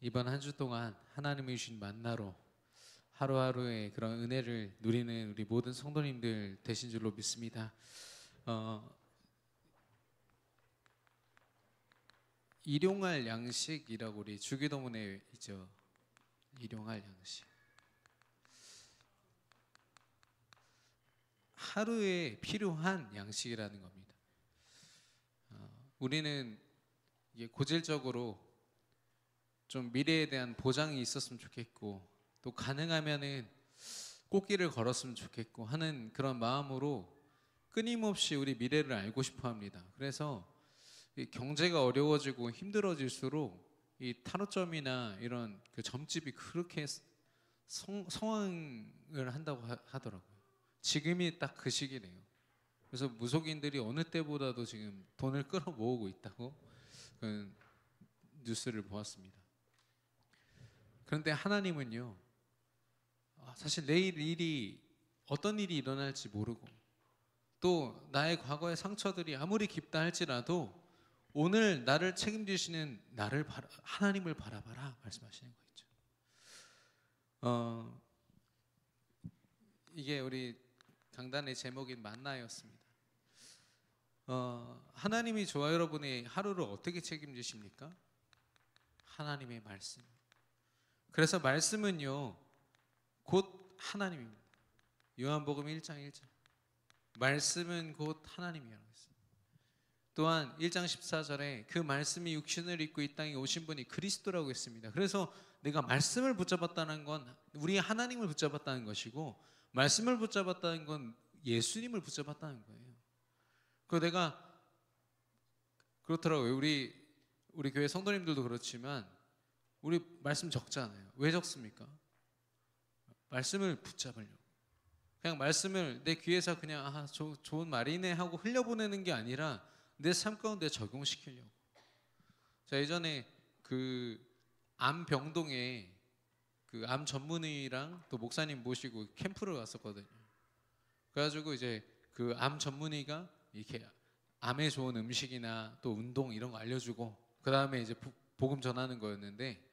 이번 한 주 동안 하나님이 주신 만나로 하루하루의 그런 은혜를 누리는 우리 모든 성도님들 되신 줄로 믿습니다. 일용할 양식이라고 우리 주기도문에 있죠. 일용할 양식. 하루에 필요한 양식이라는 겁니다. 우리는 이게 고질적으로 좀 미래에 대한 보장이 있었으면 좋겠고, 또 가능하면은 꽃길을 걸었으면 좋겠고 하는 그런 마음으로 끊임없이 우리 미래를 알고 싶어 합니다. 그래서 경제가 어려워지고 힘들어질수록 이 타로점이나 이런 그 점집이 그렇게 성황을 한다고 하더라고요. 지금이 딱 그 시기래요. 그래서 무속인들이 어느 때보다도 지금 돈을 끌어 모으고 있다고 그 뉴스를 보았습니다. 그런데 하나님은요, 사실 내일 일이 어떤 일이 일어날지 모르고, 또 나의 과거의 상처들이 아무리 깊다 할지라도 오늘 나를 책임지시는 하나님을 바라봐라 말씀하시는 거죠. 이게 우리 강단의 제목인 만나였습니다. 하나님이 저와 여러분의 하루를 어떻게 책임지십니까? 하나님의 말씀. 그래서 말씀은요, 곧 하나님입니다. 요한복음 1장 1절. 말씀은 곧 하나님이라고 했습니다. 또한 1장 14절에 그 말씀이 육신을 입고 이 땅에 오신 분이 그리스도라고 했습니다. 그래서 내가 말씀을 붙잡았다는 건 우리 하나님을 붙잡았다는 것이고, 말씀을 붙잡았다는 건 예수님을 붙잡았다는 거예요. 그리고 내가 그렇더라고요. 우리 교회 성도님들도 그렇지만 우리 말씀 적잖아요. 왜 적습니까? 말씀을 붙잡으려고. 그냥 말씀을 내 귀에서 그냥 좋은 말이네 하고 흘려보내는 게 아니라 내 삶 가운데 적용시키려고. 자, 예전에 그 암병동에 그 암 전문의랑 또 목사님 모시고 캠프를 갔었거든요. 그래가지고 이제 그 암 전문의가 이렇게 암에 좋은 음식이나 또 운동 이런 거 알려주고, 그 다음에 이제 복음 전하는 거였는데,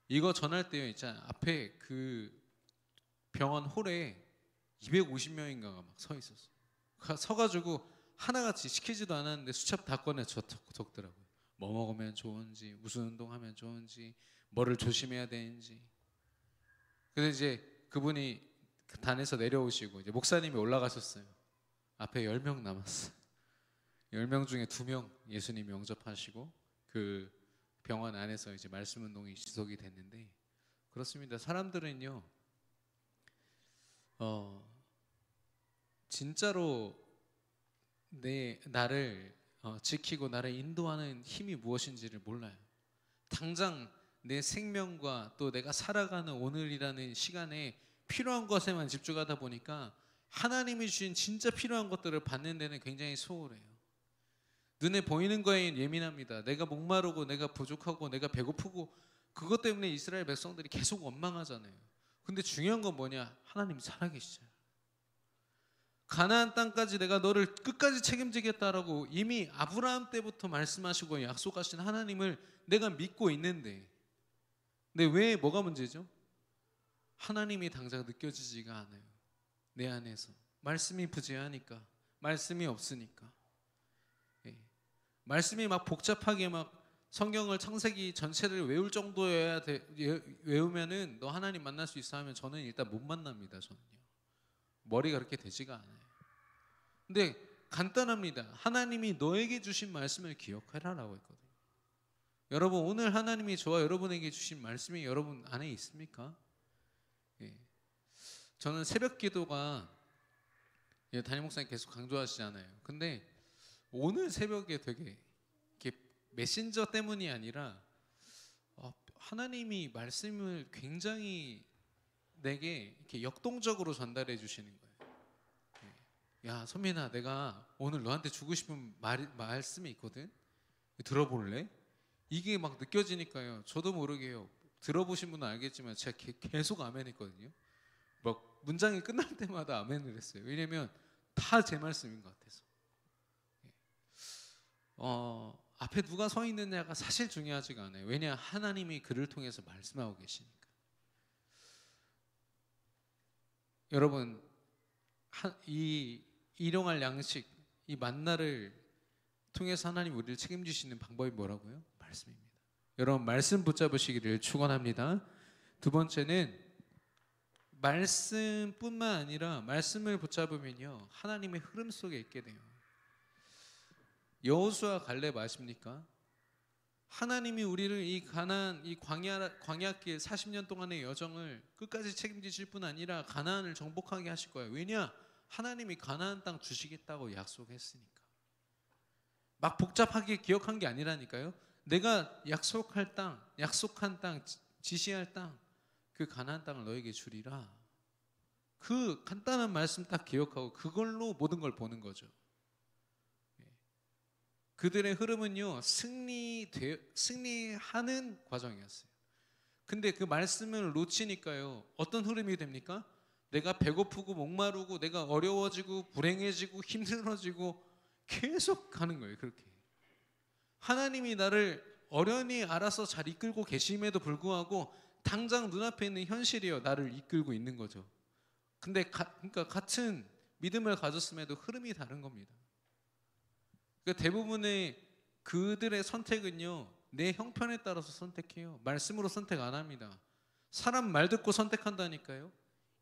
이거 전할 때요, 있잖아요. 앞에 그 병원 홀에 250명인가가 막 서 있었어요. 서가지고 하나같이 시키지도 않았는데 수첩 다 꺼내 적더라고요. 뭐 먹으면 좋은지, 무슨 운동하면 좋은지, 뭐를 조심해야 되는지. 그래서 이제 그분이 단에서 내려오시고 이제 목사님이 올라가셨어요. 앞에 10명 남았어요. 10명 중에 2명 예수님이 영접하시고 그 병원 안에서 이제 말씀 운동이 지속이 됐는데, 그렇습니다. 사람들은요, 진짜로 나를 지키고 나를 인도하는 힘이 무엇인지를 몰라요. 당장 내 생명과 또 내가 살아가는 오늘이라는 시간에 필요한 것에만 집중하다 보니까 하나님이 주신 진짜 필요한 것들을 받는 데는 굉장히 소홀해요. 눈에 보이는 거에 예민합니다. 내가 목마르고 내가 부족하고 내가 배고프고, 그것 때문에 이스라엘 백성들이 계속 원망하잖아요. 근데 중요한 건 뭐냐? 하나님이 살아계시잖아요. 가나안 땅까지 내가 너를 끝까지 책임지겠다라고 이미 아브라함 때부터 말씀하시고 약속하신 하나님을 내가 믿고 있는데, 근데 왜 뭐가 문제죠? 하나님이 당장 느껴지지가 않아요. 내 안에서 말씀이 부재하니까, 말씀이 없으니까. 말씀이 막 복잡하게 막 성경을 창세기 전체를 외울 정도여야 외우면은 너 하나님 만날 수 있어 하면 저는 일단 못 만납니다. 저는요. 머리가 그렇게 되지가 않아요. 근데 간단합니다. 하나님이 너에게 주신 말씀을 기억하라라고 했거든요. 여러분, 오늘 하나님이 저와 여러분에게 주신 말씀이 여러분 안에 있습니까? 저는 새벽 기도가, 담임 목사님 계속 강조하시잖아요. 근데 오늘 새벽에 되게 이렇게 메신저 때문이 아니라 하나님이 말씀을 굉장히 내게 이렇게 역동적으로 전달해 주시는 거예요. 야, 선민아, 내가 오늘 너한테 주고 싶은 말씀이 있거든. 들어볼래? 이게 막 느껴지니까요. 저도 모르게요. 들어보신 분은 알겠지만 제가 계속 아멘 했거든요. 막 문장이 끝날 때마다 아멘을 했어요. 왜냐면 다 제 말씀인 것 같아서. 앞에 누가 서 있느냐가 사실 중요하지가 않아요. 왜냐, 하나님이 그를 통해서 말씀하고 계시니까. 여러분, 이 일용할 양식, 이 만나를 통해서 하나님 우리를 책임지시는 방법이 뭐라고요? 말씀입니다. 여러분, 말씀 붙잡으시기를 축원합니다. 두 번째는 말씀뿐만 아니라 말씀을 붙잡으면요, 하나님의 흐름 속에 있게 돼요. 여호수아 갈렙 아십니까? 하나님이 우리를 이 가나안, 이 광야길 40년 동안의 여정을 끝까지 책임지실 뿐 아니라 가나안을 정복하게 하실 거예요. 왜냐? 하나님이 가나안 땅 주시겠다고 약속했으니까. 막 복잡하게 기억한 게 아니라니까요. 내가 약속한 땅, 지시할 땅, 그 가나안 땅을 너에게 주리라. 그 간단한 말씀 딱 기억하고 그걸로 모든 걸 보는 거죠. 그들의 흐름은요, 승리하는 과정이었어요. 근데 그 말씀을 놓치니까요, 어떤 흐름이 됩니까? 내가 배고프고 목마르고 내가 어려워지고 불행해지고 힘들어지고 계속 가는 거예요. 그렇게 하나님이 나를 어련히 알아서 잘 이끌고 계심에도 불구하고 당장 눈앞에 있는 현실이요, 나를 이끌고 있는 거죠. 근데 그러니까 같은 믿음을 가졌음에도 흐름이 다른 겁니다. 그러니까 대부분의 그들의 선택은요, 내 형편에 따라서 선택해요. 말씀으로 선택 안 합니다. 사람 말 듣고 선택한다니까요.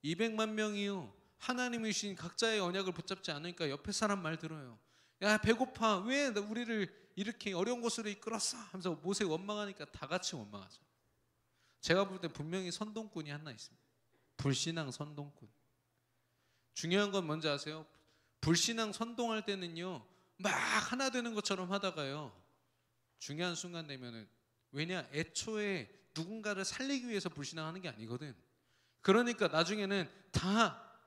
200만 명이요, 하나님이 주신 각자의 언약을 붙잡지 않으니까 옆에 사람 말 들어요. 야, 배고파, 왜 우리를 이렇게 어려운 곳으로 이끌었어? 하면서 모세 원망하니까 다 같이 원망하죠. 제가 볼 때 분명히 선동꾼이 하나 있습니다. 불신앙 선동꾼. 중요한 건 뭔지 아세요? 불신앙 선동할 때는요, 막 하나 되는 것처럼 하다가요, 중요한 순간 되면은, 왜냐, 애초에 누군가를 살리기 위해서 불신앙하는 게 아니거든. 그러니까 나중에는 다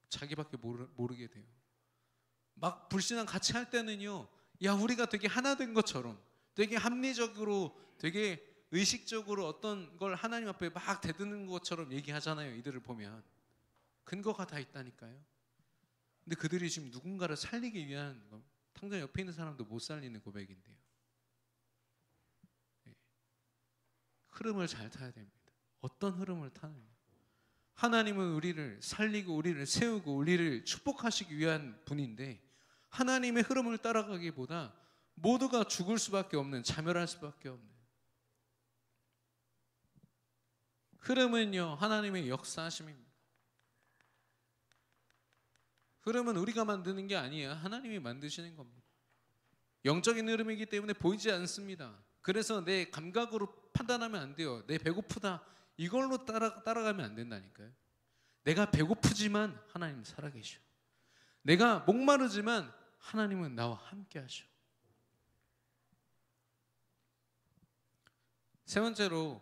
자기밖에 모르게 돼요. 막 불신앙 같이 할 때는요, 야, 우리가 되게 하나 된 것처럼, 되게 합리적으로, 되게 의식적으로 어떤 걸 하나님 앞에 막 대드는 것처럼 얘기하잖아요. 이들을 보면 근거가 다 있다니까요. 근데 그들이 지금 누군가를 살리기 위한 거, 당장 옆에 있는 사람도 못 살리는 고백인데요. 네. 흐름을 잘 타야 됩니다. 어떤 흐름을 타느냐. 하나님은 우리를 살리고 우리를 세우고 우리를 축복하시기 위한 분인데, 하나님의 흐름을 따라가기보다 모두가 죽을 수밖에 없는, 자멸할 수밖에 없는 흐름은요, 하나님의 역사하심입니다. 흐름은 우리가 만드는 게 아니에요. 하나님이 만드시는 겁니다. 영적인 흐름이기 때문에 보이지 않습니다. 그래서 내 감각으로 판단하면 안 돼요. 내 배고프다, 이걸로 따라가면 안 된다니까요. 내가 배고프지만 하나님은 살아계셔. 내가 목마르지만 하나님은 나와 함께 하셔. 세 번째로,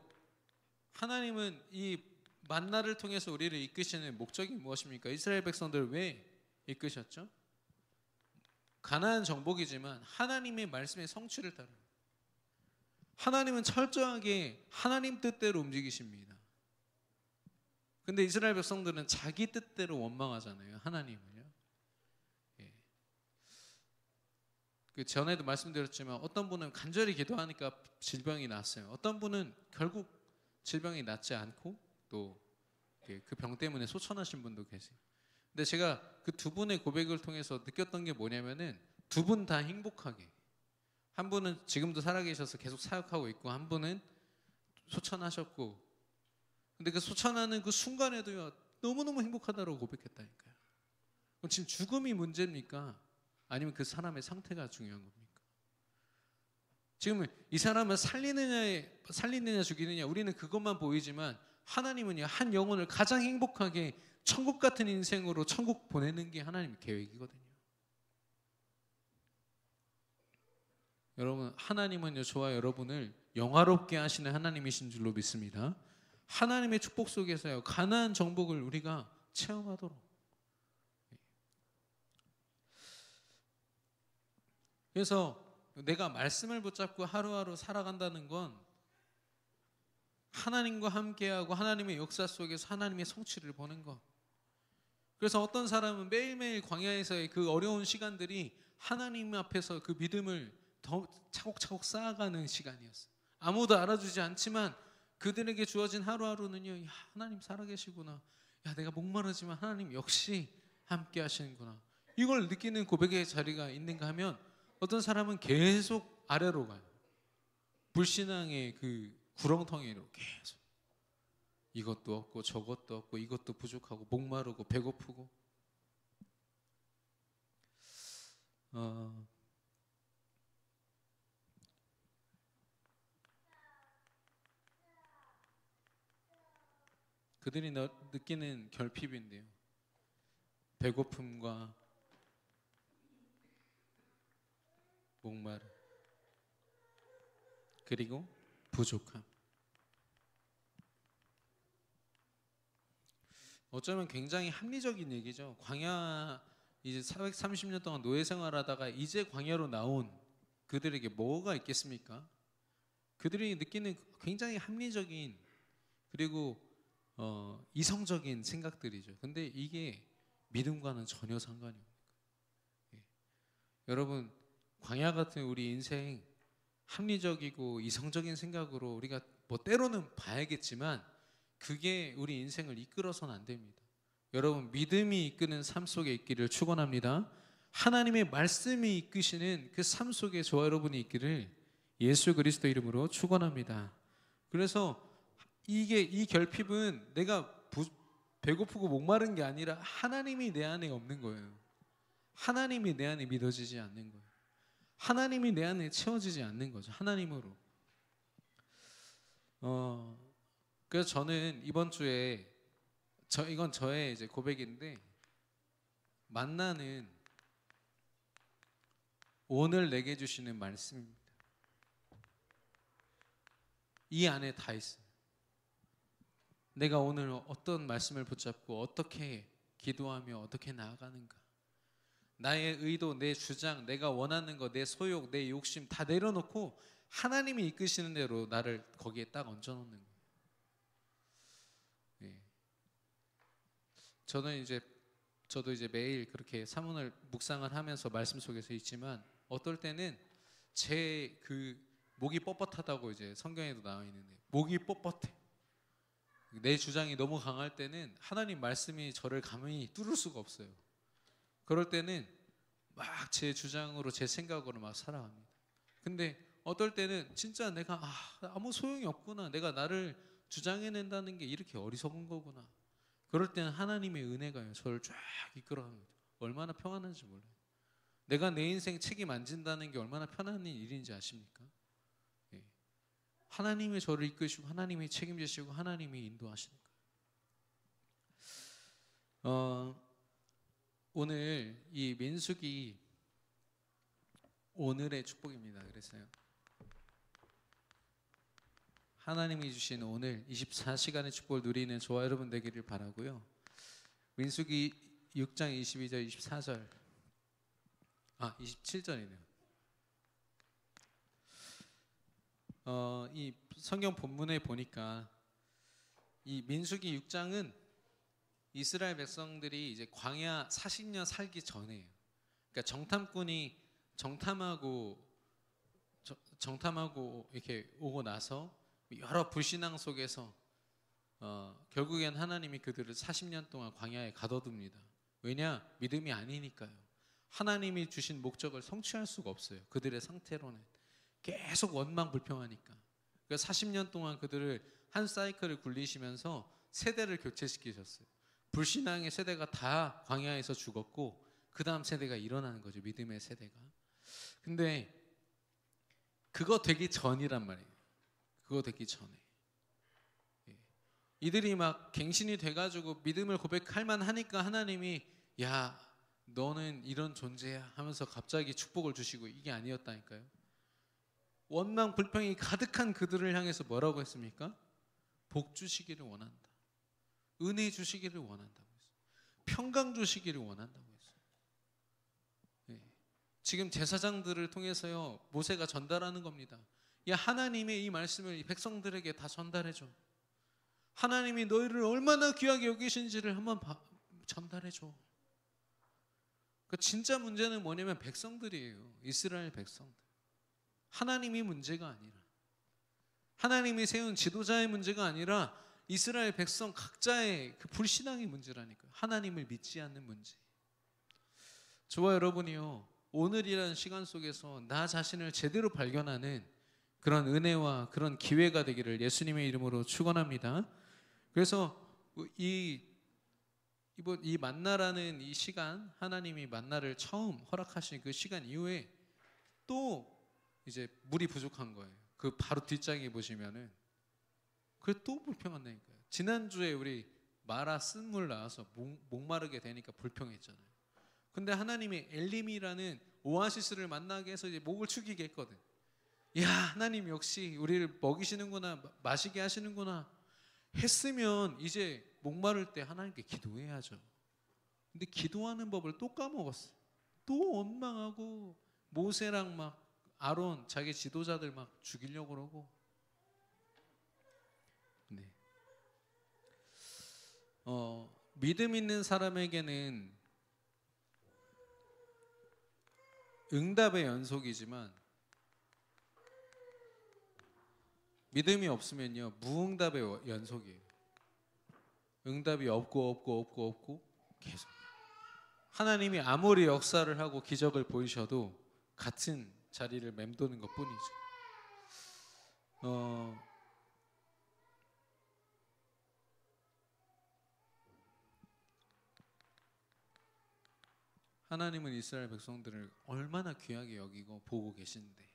하나님은 이 만나를 통해서 우리를 이끄시는 목적이 무엇입니까? 이스라엘 백성들을 왜 이끄셨죠? 가나안 정복이지만 하나님의 말씀의 성취를 따르는, 하나님은 철저하게 하나님 뜻대로 움직이십니다. 근데 이스라엘 백성들은 자기 뜻대로 원망하잖아요, 하나님을요. 예. 그 전에도 말씀드렸지만 어떤 분은 간절히 기도하니까 질병이 났어요. 어떤 분은 결국 질병이 낫지 않고 또 그 병 때문에 소천하신 분도 계세요. 근데 제가 그 두 분의 고백을 통해서 느꼈던 게 뭐냐면은, 두 분 다 행복하게, 한 분은 지금도 살아계셔서 계속 사역하고 있고, 한 분은 소천하셨고, 근데 그 소천하는 그 순간에도요, 너무너무 행복하다고 고백했다니까요. 그럼 지금 죽음이 문제입니까? 아니면 그 사람의 상태가 중요한 겁니까? 지금 이 사람을 살리느냐 죽이느냐, 우리는 그것만 보이지만 하나님은요, 한 영혼을 가장 행복하게 천국 같은 인생으로 천국 보내는 게 하나님의 계획이거든요. 여러분, 하나님은요, 저와 여러분을 영화롭게 하시는 하나님이신 줄로 믿습니다. 하나님의 축복 속에서요, 가나안 정복을 우리가 체험하도록. 그래서 내가 말씀을 붙잡고 하루하루 살아간다는 건 하나님과 함께하고 하나님의 역사 속에서 하나님의 성취를 보는 것. 그래서 어떤 사람은 매일매일 광야에서의 그 어려운 시간들이 하나님 앞에서 그 믿음을 더 더 차곡차곡 쌓아가는 시간이었어요. 아무도 알아주지 않지만 그들에게 주어진 하루하루는요, 야, 하나님 살아계시구나. 야, 내가 목마르지만 하나님 역시 함께 하시는구나. 이걸 느끼는 고백의 자리가 있는가 하면 어떤 사람은 계속 아래로 가요. 불신앙의 그 구렁텅이로 계속 이것도 없고 저것도 없고 이것도 부족하고 목마르고 배고프고 그들이 느끼는 결핍인데요. 배고픔과 목마름 그리고 부족함. 어쩌면 굉장히 합리적인 얘기죠. 광야 이제 430년 동안 노예 생활하다가 이제 광야로 나온 그들에게 뭐가 있겠습니까? 그들이 느끼는 굉장히 합리적인 그리고 이성적인 생각들이죠. 근데 이게 믿음과는 전혀 상관이 없는 거예요. 여러분, 광야 같은 우리 인생 합리적이고 이성적인 생각으로 우리가 뭐 때로는 봐야겠지만 그게 우리 인생을 이끌어서는 안 됩니다. 여러분, 믿음이 이끄는 삶 속에 있기를 축원합니다. 하나님의 말씀이 이끄시는 그 삶 속에 저와 여러분이 있기를 예수 그리스도 이름으로 축원합니다. 그래서 이 결핍은 내가 배고프고 목마른 게 아니라 하나님이 내 안에 없는 거예요. 하나님이 내 안에 믿어지지 않는 거예요. 하나님이 내 안에 채워지지 않는 거죠. 하나님으로. 그래서 저는 이번 주에 이건 저의 이제 고백인데 만나는 오늘 내게 주시는 말씀입니다. 이 안에 다 있어요. 내가 오늘 어떤 말씀을 붙잡고 어떻게 기도하며 어떻게 나아가는가. 나의 의도, 내 주장, 내가 원하는 거, 내 소욕, 내 욕심 다 내려놓고 하나님이 이끄시는 대로 나를 거기에 딱 얹어놓는 거예요. 네. 저도 이제 매일 그렇게 사문을 묵상을 하면서 말씀 속에서 있지만 어떨 때는 제 그 목이 뻣뻣하다고 이제 성경에도 나와 있는데 목이 뻣뻣해. 내 주장이 너무 강할 때는 하나님 말씀이 저를 감히 뚫을 수가 없어요. 그럴 때는 막 제 주장으로 제 생각으로 막 살아갑니다. 근데 어떨 때는 진짜 내가 아무 소용이 없구나. 내가 나를 주장해낸다는 게 이렇게 어리석은 거구나. 그럴 때는 하나님의 은혜가요 저를 쫙 이끌어갑니다. 얼마나 평안한지 몰라요. 내가 내 인생 책임 안 진다는 게 얼마나 편한 일인지 아십니까? 예. 하나님이 저를 이끄시고 하나님이 책임지시고 하나님이 인도하시는 거예요. 오늘 이 민수기 오늘의 축복입니다. 그래서요. 하나님이 주신 오늘 24시간의 축복을 누리는 저와 여러분 되기를 바라고요. 민수기 6장 22절 24절 27절이네요. 이 성경 본문에 보니까 이 민수기 6장은 이스라엘 백성들이 이제 광야 40년 살기 전이에요. 그러니까 정탐하고 이렇게 오고 나서 여러 불신앙 속에서 결국엔 하나님이 그들을 40년 동안 광야에 가둬둡니다. 왜냐? 믿음이 아니니까요. 하나님이 주신 목적을 성취할 수가 없어요. 그들의 상태로는 계속 원망불평하니까. 그러니까 40년 동안 그들을 한 사이클을 굴리시면서 세대를 교체시키셨어요. 불신앙의 세대가 다 광야에서 죽었고 그 다음 세대가 일어나는 거죠. 믿음의 세대가. 근데 그거 되기 전이란 말이에요. 그거 되기 전에 이들이 막 갱신이 돼가지고 믿음을 고백할 만하니까 하나님이 야 너는 이런 존재야 하면서 갑자기 축복을 주시고 이게 아니었다니까요. 원망 불평이 가득한 그들을 향해서 뭐라고 했습니까? 복 주시기를 원한다. 은혜 주시기를 원한다고 했어요. 평강 주시기를 원한다고 했어요. 지금 제사장들을 통해서요 모세가 전달하는 겁니다. 야 하나님의 이 말씀을 이 백성들에게 다 전달해줘. 하나님이 너희를 얼마나 귀하게 여기신지를 한번 전달해줘. 그 진짜 문제는 뭐냐면 백성들이에요. 이스라엘 백성들. 하나님이 문제가 아니라, 하나님이 세운 지도자의 문제가 아니라 이스라엘 백성 각자의 그 불신앙의 문제라니까요. 하나님을 믿지 않는 문제. 저와 여러분이요, 오늘이라는 시간 속에서 나 자신을 제대로 발견하는 그런 은혜와 그런 기회가 되기를 예수님의 이름으로 축원합니다. 그래서 이번 이 만나라는 이 시간, 하나님이 만나를 처음 허락하신 그 시간 이후에 또 이제 물이 부족한 거예요. 그 바로 뒷장에 보시면은 그게 또 불평한다니까요. 지난주에 우리 마라 쓴물 나와서 목마르게 되니까 불평했잖아요. 근데 하나님이 엘림이라는 오아시스를 만나게 해서 이제 목을 축이게 했거든. 야, 하나님 역시 우리를 먹이시는구나, 마시게 하시는구나 했으면 이제 목마를 때 하나님께 기도해야죠. 근데 기도하는 법을 또 까먹었어요. 또 원망하고 모세랑 막 아론 자기 지도자들 막 죽이려고 그러고. 네. 믿음 있는 사람에게는 응답의 연속이지만 믿음이 없으면요 무응답의 연속이에요. 응답이 없고 계속. 하나님이 아무리 역사를 하고 기적을 보이셔도 같은 자리를 맴도는 것뿐이죠. 하나님은 이스라엘 백성들을 얼마나 귀하게 여기고 보고 계신데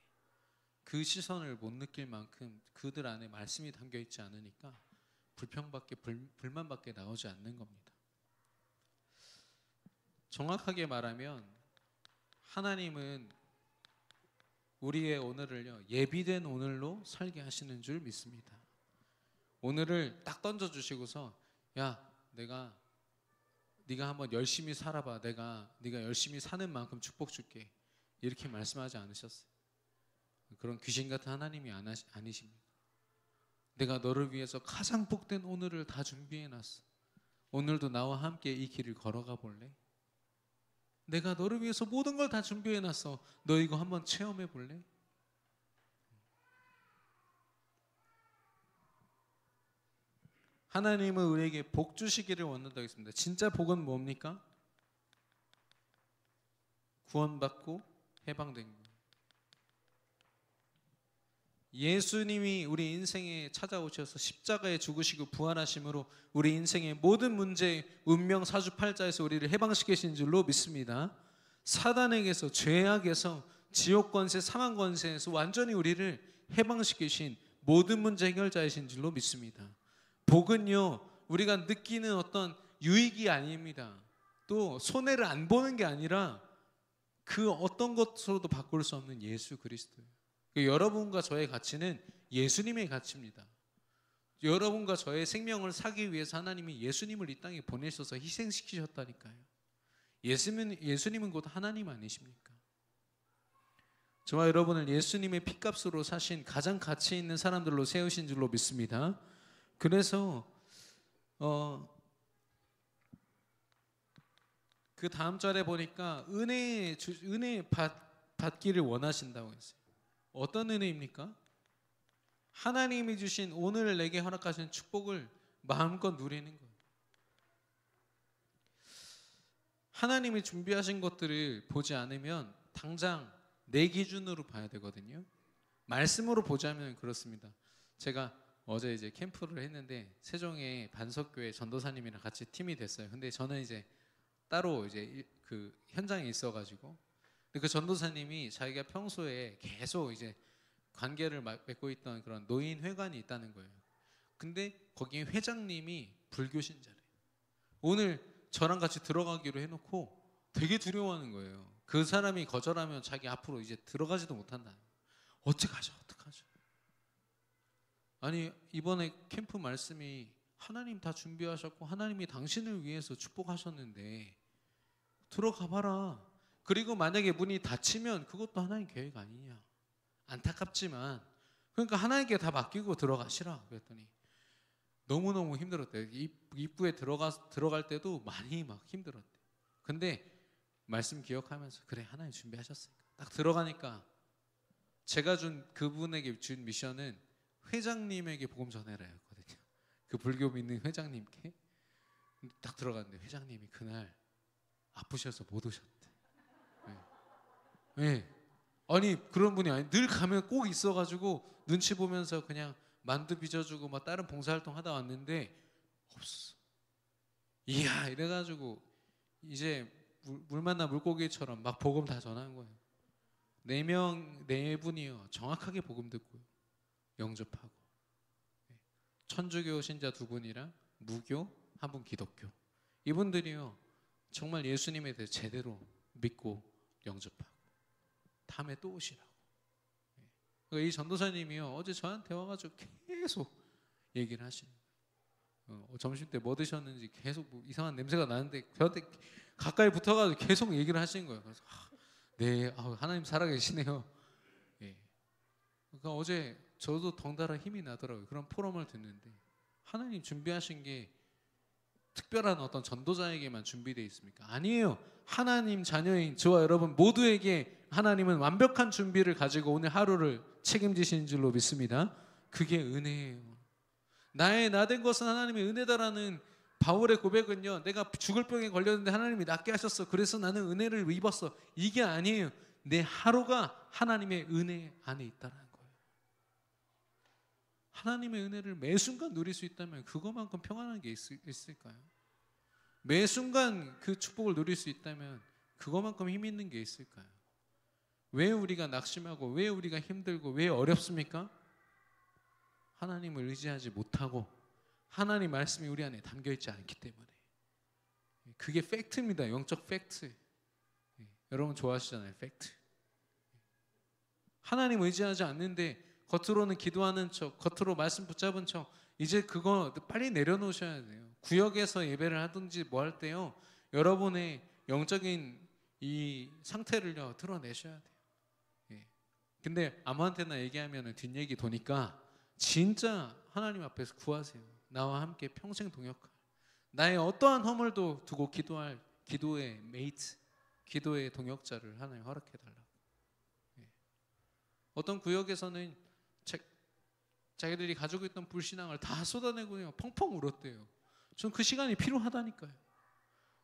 그 시선을 못 느낄 만큼 그들 안에 말씀이 담겨 있지 않으니까 불평밖에 불만밖에 나오지 않는 겁니다. 정확하게 말하면 하나님은 우리의 오늘을요 예비된 오늘로 살게 하시는 줄 믿습니다. 오늘을 딱 던져주시고서 야 네가 한번 열심히 살아봐. 네가 열심히 사는 만큼 축복 줄게. 이렇게 말씀하지 않으셨어요. 그런 귀신 같은 하나님이 아니십니다. 내가 너를 위해서 가장 복된 오늘을 다 준비해놨어. 오늘도 나와 함께 이 길을 걸어가 볼래? 내가 너를 위해서 모든 걸 다 준비해놨어. 너 이거 한번 체험해 볼래? 하나님은 우리에게 복 주시기를 원한다고 했습니다. 진짜 복은 뭡니까? 구원받고 해방된 것. 예수님이 우리 인생에 찾아오셔서 십자가에 죽으시고 부활하심으로 우리 인생의 모든 문제, 운명 사주팔자에서 우리를 해방시키신 줄로 믿습니다. 사단에게서, 죄악에서, 지옥 권세, 사망 권세에서 완전히 우리를 해방시키신 모든 문제 해결자이신 줄로 믿습니다. 복은요 우리가 느끼는 어떤 유익이 아닙니다. 또 손해를 안 보는 게 아니라 그 어떤 것으로도 바꿀 수 없는 예수 그리스도예요. 여러분과 저의 가치는 예수님의 가치입니다. 여러분과 저의 생명을 사기 위해서 하나님이 예수님을 이 땅에 보내셔서 희생시키셨다니까요. 예수님은 곧 하나님 아니십니까? 저와 여러분을 예수님의 피값으로 사신 가장 가치 있는 사람들로 세우신 줄로 믿습니다. 그래서 그 다음 절에 보니까 은혜 받기를 원하신다고 했어요. 어떤 은혜입니까? 하나님이 주신 오늘 내게 허락하신 축복을 마음껏 누리는 거예요. 하나님이 준비하신 것들을 보지 않으면 당장 내 기준으로 봐야 되거든요. 말씀으로 보자면 그렇습니다. 제가 어제 이제 캠프를 했는데 세종의 반석교회 전도사님이랑 같이 팀이 됐어요. 근데 저는 이제 따로 이제 그 현장에 있어가지고, 근데 그 전도사님이 자기가 평소에 계속 이제 관계를 맺고 있던 그런 노인 회관이 있다는 거예요. 근데 거기 회장님이 불교 신자래요. 오늘 저랑 같이 들어가기로 해놓고 되게 두려워하는 거예요. 그 사람이 거절하면 자기 앞으로 이제 들어가지도 못한다. 어떡하죠? 아니 이번에 캠프 말씀이 하나님 다 준비하셨고 하나님이 당신을 위해서 축복하셨는데 들어가 봐라. 그리고 만약에 문이 닫히면 그것도 하나님 계획 아니냐. 안타깝지만 그러니까 하나님께 다 맡기고 들어가시라 그랬더니 너무너무 힘들었대요. 입구에 들어갈 때도 많이 막 힘들었대요. 근데 말씀 기억하면서 그래 하나님 준비하셨으니까 딱 들어가니까 제가 그분에게 준 미션은 회장님에게 복음 전해라였거든요. 그 불교 믿는 회장님께. 딱 들어갔는데 회장님이 그날 아프셔서 못 오셨대. 네. 네. 아니 그런 분이 아니 늘 가면 꼭 있어가지고 눈치 보면서 그냥 만두 빚어주고 막 다른 봉사활동 하다 왔는데 없어. 이야 이래가지고 이제 물 만나 물고기처럼 막 복음 다 전한 거예요. 네 분이요 정확하게 복음 듣고요 영접하고 천주교 신자 2분이랑 무교 1분 기독교 이분들이요 정말 예수님에 대해 제대로 믿고 영접하고 다음에 또 오시라고. 그러니까 이 전도사님이요 어제 저한테 와가지고 계속 얘기를 하시는 거예요. 점심 때 뭐 드셨는지 계속 뭐 이상한 냄새가 나는데 저한테 가까이 붙어가지고 계속 얘기를 하시는 거예요. 그래서 네 하나님 살아계시네요. 예. 그러니까 어제 저도 덩달아 힘이 나더라고요. 그런 포럼을 듣는데 하나님 준비하신 게 특별한 어떤 전도자에게만 준비되어 있습니까? 아니에요. 하나님 자녀인 저와 여러분 모두에게 하나님은 완벽한 준비를 가지고 오늘 하루를 책임지시는 줄로 믿습니다. 그게 은혜예요. 나의 나된 것은 하나님의 은혜다라는 바울의 고백은요 내가 죽을 병에 걸렸는데 하나님이 낫게 하셨어 그래서 나는 은혜를 입었어 이게 아니에요. 내 하루가 하나님의 은혜 안에 있다는 거예요. 하나님의 은혜를 매 순간 누릴 수 있다면 그것만큼 평안한 게 있을까요? 매 순간 그 축복을 누릴 수 있다면 그것만큼 힘 있는 게 있을까요? 왜 우리가 낙심하고 왜 우리가 힘들고 왜 어렵습니까? 하나님을 의지하지 못하고 하나님 말씀이 우리 안에 담겨있지 않기 때문에. 그게 팩트입니다. 영적 팩트. 여러분 좋아하시잖아요. 팩트. 하나님 의지하지 않는데 겉으로는 기도하는 척 겉으로 말씀 붙잡은 척 이제 그거 빨리 내려놓으셔야 돼요. 구역에서 예배를 하든지 뭐 할 때요 여러분의 영적인 이 상태를요 드러내셔야 돼요. 근데 아무한테나 얘기하면 뒷얘기 도니까 진짜 하나님 앞에서 구하세요. 나와 함께 평생 동역할 나의 어떠한 허물도 두고 기도할 기도의 메이트 기도의 동역자를 하나님 허락해달라고. 어떤 구역에서는 자기들이 가지고 있던 불신앙을 다 쏟아내고요 펑펑 울었대요. 전 그 시간이 필요하다니까요.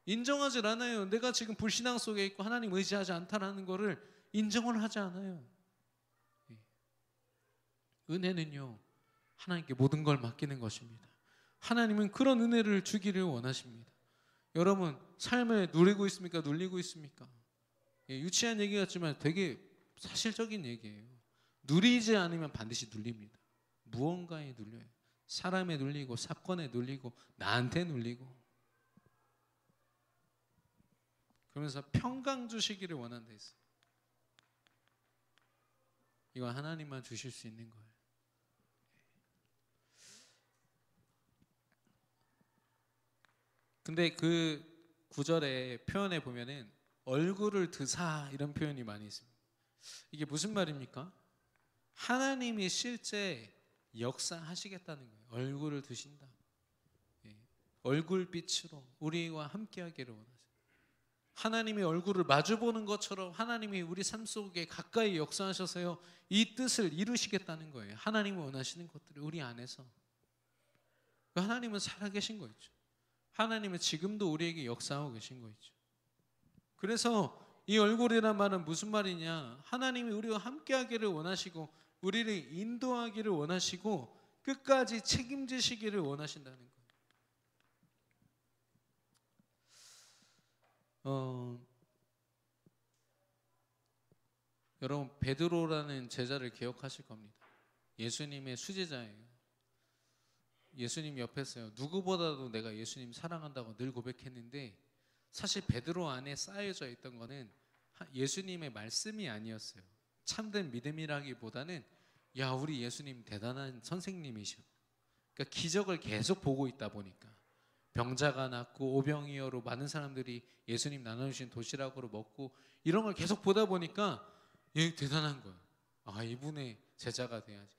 인정하지 않아요. 내가 지금 불신앙 속에 있고 하나님 의지하지 않다라는 거를 인정을 하지 않아요. 은혜는요 하나님께 모든 걸 맡기는 것입니다. 하나님은 그런 은혜를 주기를 원하십니다. 여러분 삶을 누리고 있습니까? 눌리고 있습니까? 유치한 얘기 같지만 되게 사실적인 얘기예요. 누리지 않으면 반드시 눌립니다. 무언가에 눌려요. 사람에 눌리고 사건에 눌리고 나한테 눌리고. 그러면서 평강 주시기를 원한다 했어요. 이건 하나님만 주실 수 있는 거예요. 근데 그 구절의 표현에 보면은 얼굴을 드사 이런 표현이 많이 있습니다. 이게 무슨 말입니까? 하나님이 실제 역사하시겠다는 거예요. 얼굴을 드신다. 얼굴빛으로 우리와 함께하기를 원하세요. 하나님이 얼굴을 마주보는 것처럼 하나님이 우리 삶 속에 가까이 역사하셔서요 이 뜻을 이루시겠다는 거예요. 하나님이 원하시는 것들을 우리 안에서. 하나님은 살아계신 거 있죠. 하나님은 지금도 우리에게 역사하고 계신 거 있죠. 그래서 이 얼굴이란 말은 무슨 말이냐? 하나님이 우리와 함께하기를 원하시고 우리를 인도하기를 원하시고 끝까지 책임지시기를 원하신다는 거예요. 여러분 베드로라는 제자를 기억하실 겁니다. 예수님의 수제자예요. 예수님 옆에서요 누구보다도 내가 예수님 사랑한다고 늘 고백했는데 사실 베드로 안에 쌓여져 있던 거는 예수님의 말씀이 아니었어요. 참된 믿음이라기보다는 야 우리 예수님 대단한 선생님이셔. 그러니까 기적을 계속 보고 있다 보니까 병자가 낫고 오병이어로 많은 사람들이 예수님 나눠주신 도시락으로 먹고 이런 걸 계속 보다 보니까 얘 대단한 거예요. 아 이분의 제자가 돼야지.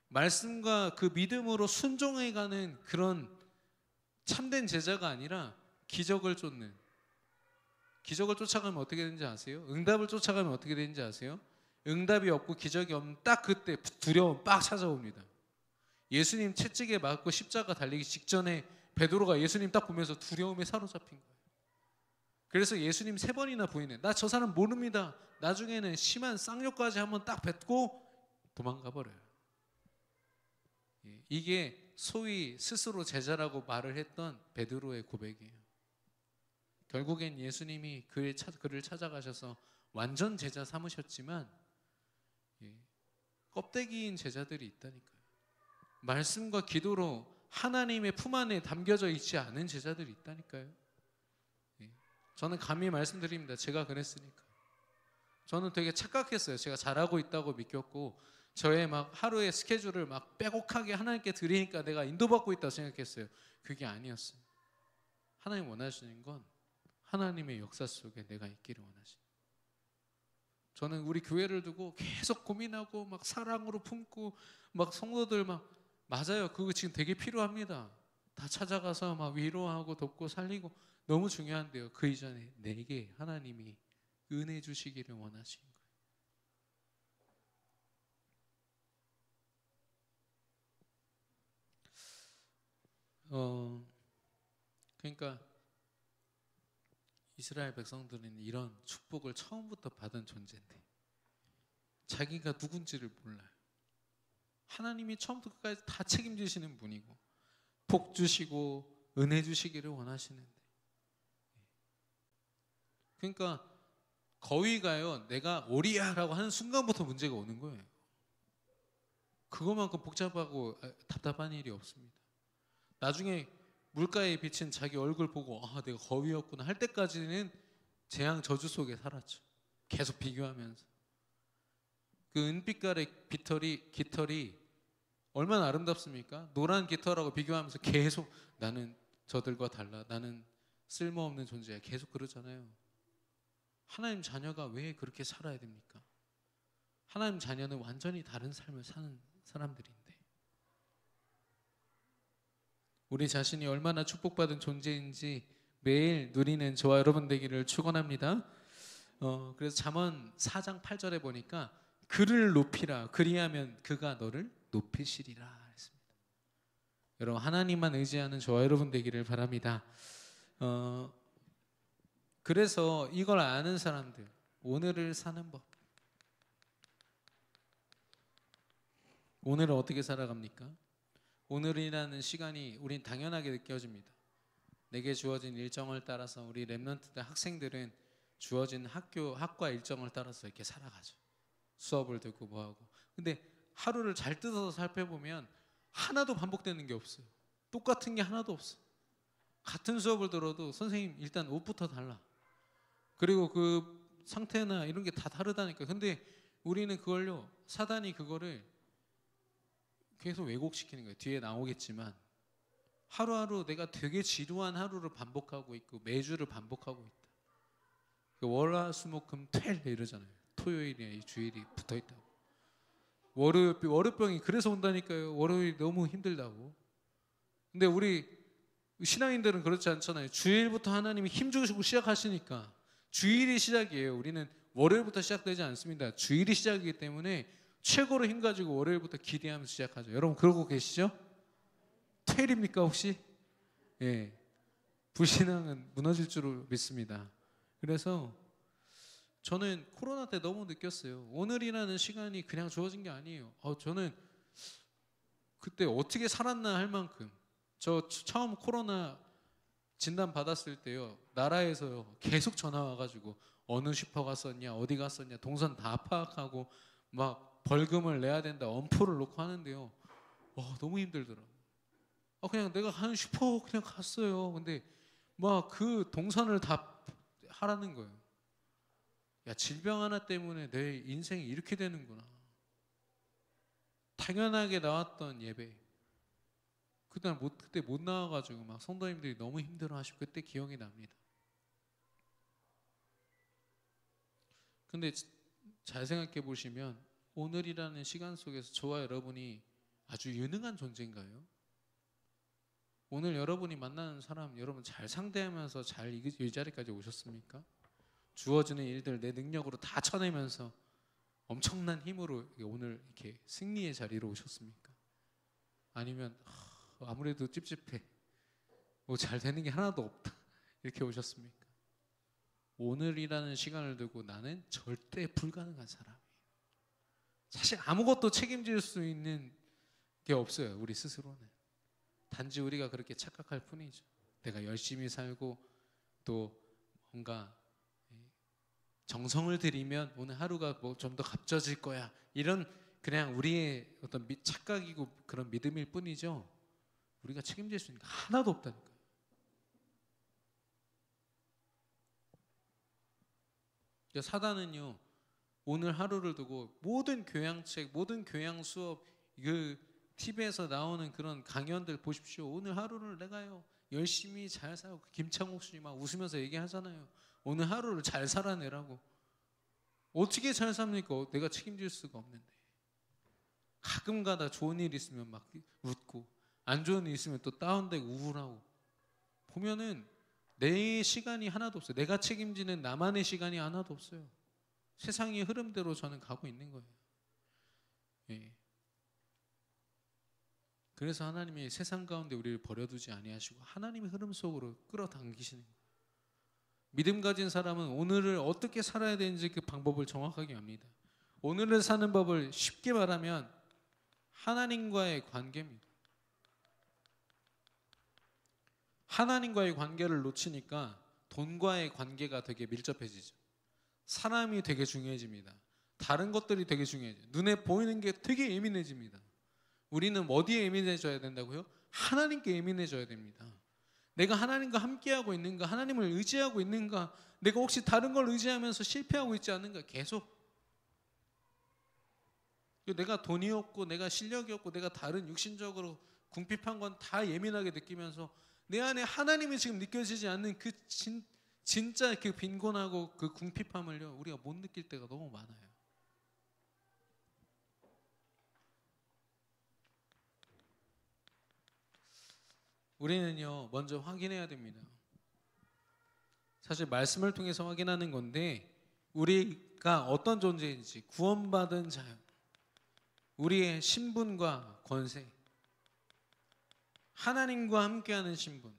말씀과 그 믿음으로 순종해가는 그런 참된 제자가 아니라 기적을 쫓는. 기적을 쫓아가면 어떻게 되는지 아세요? 응답을 쫓아가면 어떻게 되는지 아세요? 응답이 없고 기적이 없는 딱 그때 두려움 빡 찾아옵니다. 예수님 채찍에 맞고 십자가 달리기 직전에 베드로가 예수님 딱 보면서 두려움에 사로잡힌 거예요. 그래서 예수님 3번이나 부인해. 나 저 사람 모릅니다. 나중에는 심한 쌍욕까지 한번 딱 뱉고 도망가 버려요. 이게 소위 스스로 제자라고 말을 했던 베드로의 고백이에요. 결국엔 예수님이 그를 찾아가셔서 완전 제자 삼으셨지만 껍데기인 제자들이 있다니까요. 말씀과 기도로 하나님의 품 안에 담겨져 있지 않은 제자들이 있다니까요. 저는 감히 말씀드립니다. 제가 그랬으니까. 저는 되게 착각했어요. 제가 잘하고 있다고 믿겼고 저의 막 하루의 스케줄을 막 빼곡하게 하나님께 드리니까 내가 인도받고 있다고 생각했어요. 그게 아니었어요. 하나님 원하시는 건 하나님의 역사 속에 내가 있기를 원하시는. 저는 우리 교회를 두고 계속 고민하고 막 사랑으로 품고 막 성도들 막 맞아요. 그거 지금 되게 필요합니다. 다 찾아가서 막 위로하고 돕고 살리고 너무 중요한데요. 그 이전에 내게 하나님이 은혜 주시기를 원하시는 거예요. 그러니까 이스라엘 백성들은 이런 축복을 처음부터 받은 존재인데 자기가 누군지를 몰라요. 하나님이 처음부터 끝까지 다 책임지시는 분이고 복 주시고 은혜 주시기를 원하시는데, 그러니까 거위가요 내가 오리야라고 하는 순간부터 문제가 오는 거예요. 그것만큼 복잡하고 답답한 일이 없습니다. 나중에 물가에 비친 자기 얼굴 보고 내가 거위였구나 할 때까지는 재앙 저주 속에 살았죠. 계속 비교하면서. 그 은빛깔의 깃털이 얼마나 아름답습니까? 노란 깃털하고 비교하면서 계속 나는 저들과 달라, 나는 쓸모없는 존재야, 계속 그러잖아요. 하나님 자녀가 왜 그렇게 살아야 됩니까? 하나님 자녀는 완전히 다른 삶을 사는 사람들인데 우리 자신이 얼마나 축복받은 존재인지 매일 누리는 저와 여러분 되기를 축원합니다. 그래서 잠언 4장 8절에 보니까 그를 높이라 그리하면 그가 너를 높이시리라 했습니다. 여러분 하나님만 의지하는 저와 여러분 되기를 바랍니다. 그래서 이걸 아는 사람들, 오늘을 사는 법, 오늘을 어떻게 살아갑니까? 오늘이라는 시간이 우린 당연하게 느껴집니다. 내게 주어진 일정을 따라서 우리 렘넌트 학생들은 주어진 학과 일정을 따라서 이렇게 살아가죠. 수업을 듣고 뭐하고. 근데 하루를 잘 뜯어서 살펴보면 하나도 반복되는 게 없어요. 똑같은 게 하나도 없어. 같은 수업을 들어도 선생님 일단 옷부터 달라. 그리고 그 상태나 이런 게 다 다르다니까. 근데 우리는 그걸요, 사단이 그거를 계속 왜곡시키는 거예요. 뒤에 나오겠지만 하루하루 내가 되게 지루한 하루를 반복하고 있고 매주를 반복하고 있다. 월화수목금토일 이러잖아요. 토요일이나 주일이 붙어있다고. 월요병이 그래서 온다니까요. 월요일 너무 힘들다고. 근데 우리 신앙인들은 그렇지 않잖아요. 주일부터 하나님이 힘주시고 시작하시니까 주일이 시작이에요. 우리는 월요일부터 시작되지 않습니다. 주일이 시작이기 때문에 최고로 힘가지고 월요일부터 기대하면서 시작하죠. 여러분 그러고 계시죠? 토요일입니까 혹시? 예, 불신앙은 무너질 줄 믿습니다. 그래서 저는 코로나 때 너무 느꼈어요. 오늘이라는 시간이 그냥 주어진 게 아니에요. 저는 그때 어떻게 살았나 할 만큼, 저 처음 코로나 진단 받았을 때요, 나라에서요 계속 전화 와가지고 어느 슈퍼 갔었냐, 어디 갔었냐, 동선 다 파악하고 막 벌금을 내야 된다, 엄포를 놓고 하는데요. 너무 힘들더라고요. 그냥 내가 한 슈퍼 그냥 갔어요. 근데 막 그 동선을 다 하라는 거예요. 야, 질병 하나 때문에 내 인생이 이렇게 되는구나. 당연하게 나왔던 예배, 그때 못 나와가지고 막 성도님들이 너무 힘들어하시고 그때 기억이 납니다. 근데 잘 생각해 보시면 오늘이라는 시간 속에서 저와 여러분이 아주 유능한 존재인가요? 오늘 여러분이 만나는 사람 여러분 잘 상대하면서 잘 이 자리까지 오셨습니까? 주어지는 일들 내 능력으로 다 쳐내면서 엄청난 힘으로 오늘 이렇게 승리의 자리로 오셨습니까? 아니면 아무래도 찝찝해, 뭐 잘 되는 게 하나도 없다, 이렇게 오셨습니까? 오늘이라는 시간을 두고 나는 절대 불가능한 사람이에요. 사실 아무것도 책임질 수 있는 게 없어요. 우리 스스로는 단지 우리가 그렇게 착각할 뿐이죠. 내가 열심히 살고 또 뭔가 정성을 들이면 오늘 하루가 뭐 좀 더 값져질 거야, 이런 그냥 우리의 어떤 착각이고 그런 믿음일 뿐이죠. 우리가 책임질 수 있는 게 하나도 없다니까요. 그러니까 사단은요, 오늘 하루를 두고 모든 교양책, 모든 교양 수업, 그 TV에서 나오는 그런 강연들 보십시오. 오늘 하루를 내가요 열심히 잘 살고, 김창옥 씨막 웃으면서 얘기하잖아요. 오늘 하루를 잘 살아내라고. 어떻게 잘 삽니까? 내가 책임질 수가 없는데. 가끔가다 좋은 일 있으면 막 웃고, 안 좋은 일 있으면 또 다운되고 우울하고. 보면은 내 시간이 하나도 없어요. 내가 책임지는 나만의 시간이 하나도 없어요. 세상의 흐름대로 저는 가고 있는 거예요. 예. 그래서 하나님이 세상 가운데 우리를 버려두지 아니하시고 하나님의 흐름 속으로 끌어당기시는 거예요. 믿음 가진 사람은 오늘을 어떻게 살아야 되는지 그 방법을 정확하게 압니다. 오늘을 사는 법을 쉽게 말하면 하나님과의 관계입니다. 하나님과의 관계를 놓치니까 돈과의 관계가 되게 밀접해지죠. 사람이 되게 중요해집니다. 다른 것들이 되게 중요해져요. 눈에 보이는 게 되게 예민해집니다. 우리는 어디에 예민해져야 된다고요? 하나님께 예민해져야 됩니다. 내가 하나님과 함께하고 있는가? 하나님을 의지하고 있는가? 내가 혹시 다른 걸 의지하면서 실패하고 있지 않는가? 계속. 내가 돈이 없고 내가 실력이 없고 내가 다른 육신적으로 궁핍한 건 다 예민하게 느끼면서 내 안에 하나님이 지금 느껴지지 않는 그 진짜 그 빈곤하고 그 궁핍함을요, 우리가 못 느낄 때가 너무 많아요. 우리는요, 먼저 확인해야 됩니다. 사실 말씀을 통해서 확인하는 건데, 우리가 어떤 존재인지, 구원받은 자요, 우리의 신분과 권세, 하나님과 함께하는 신분,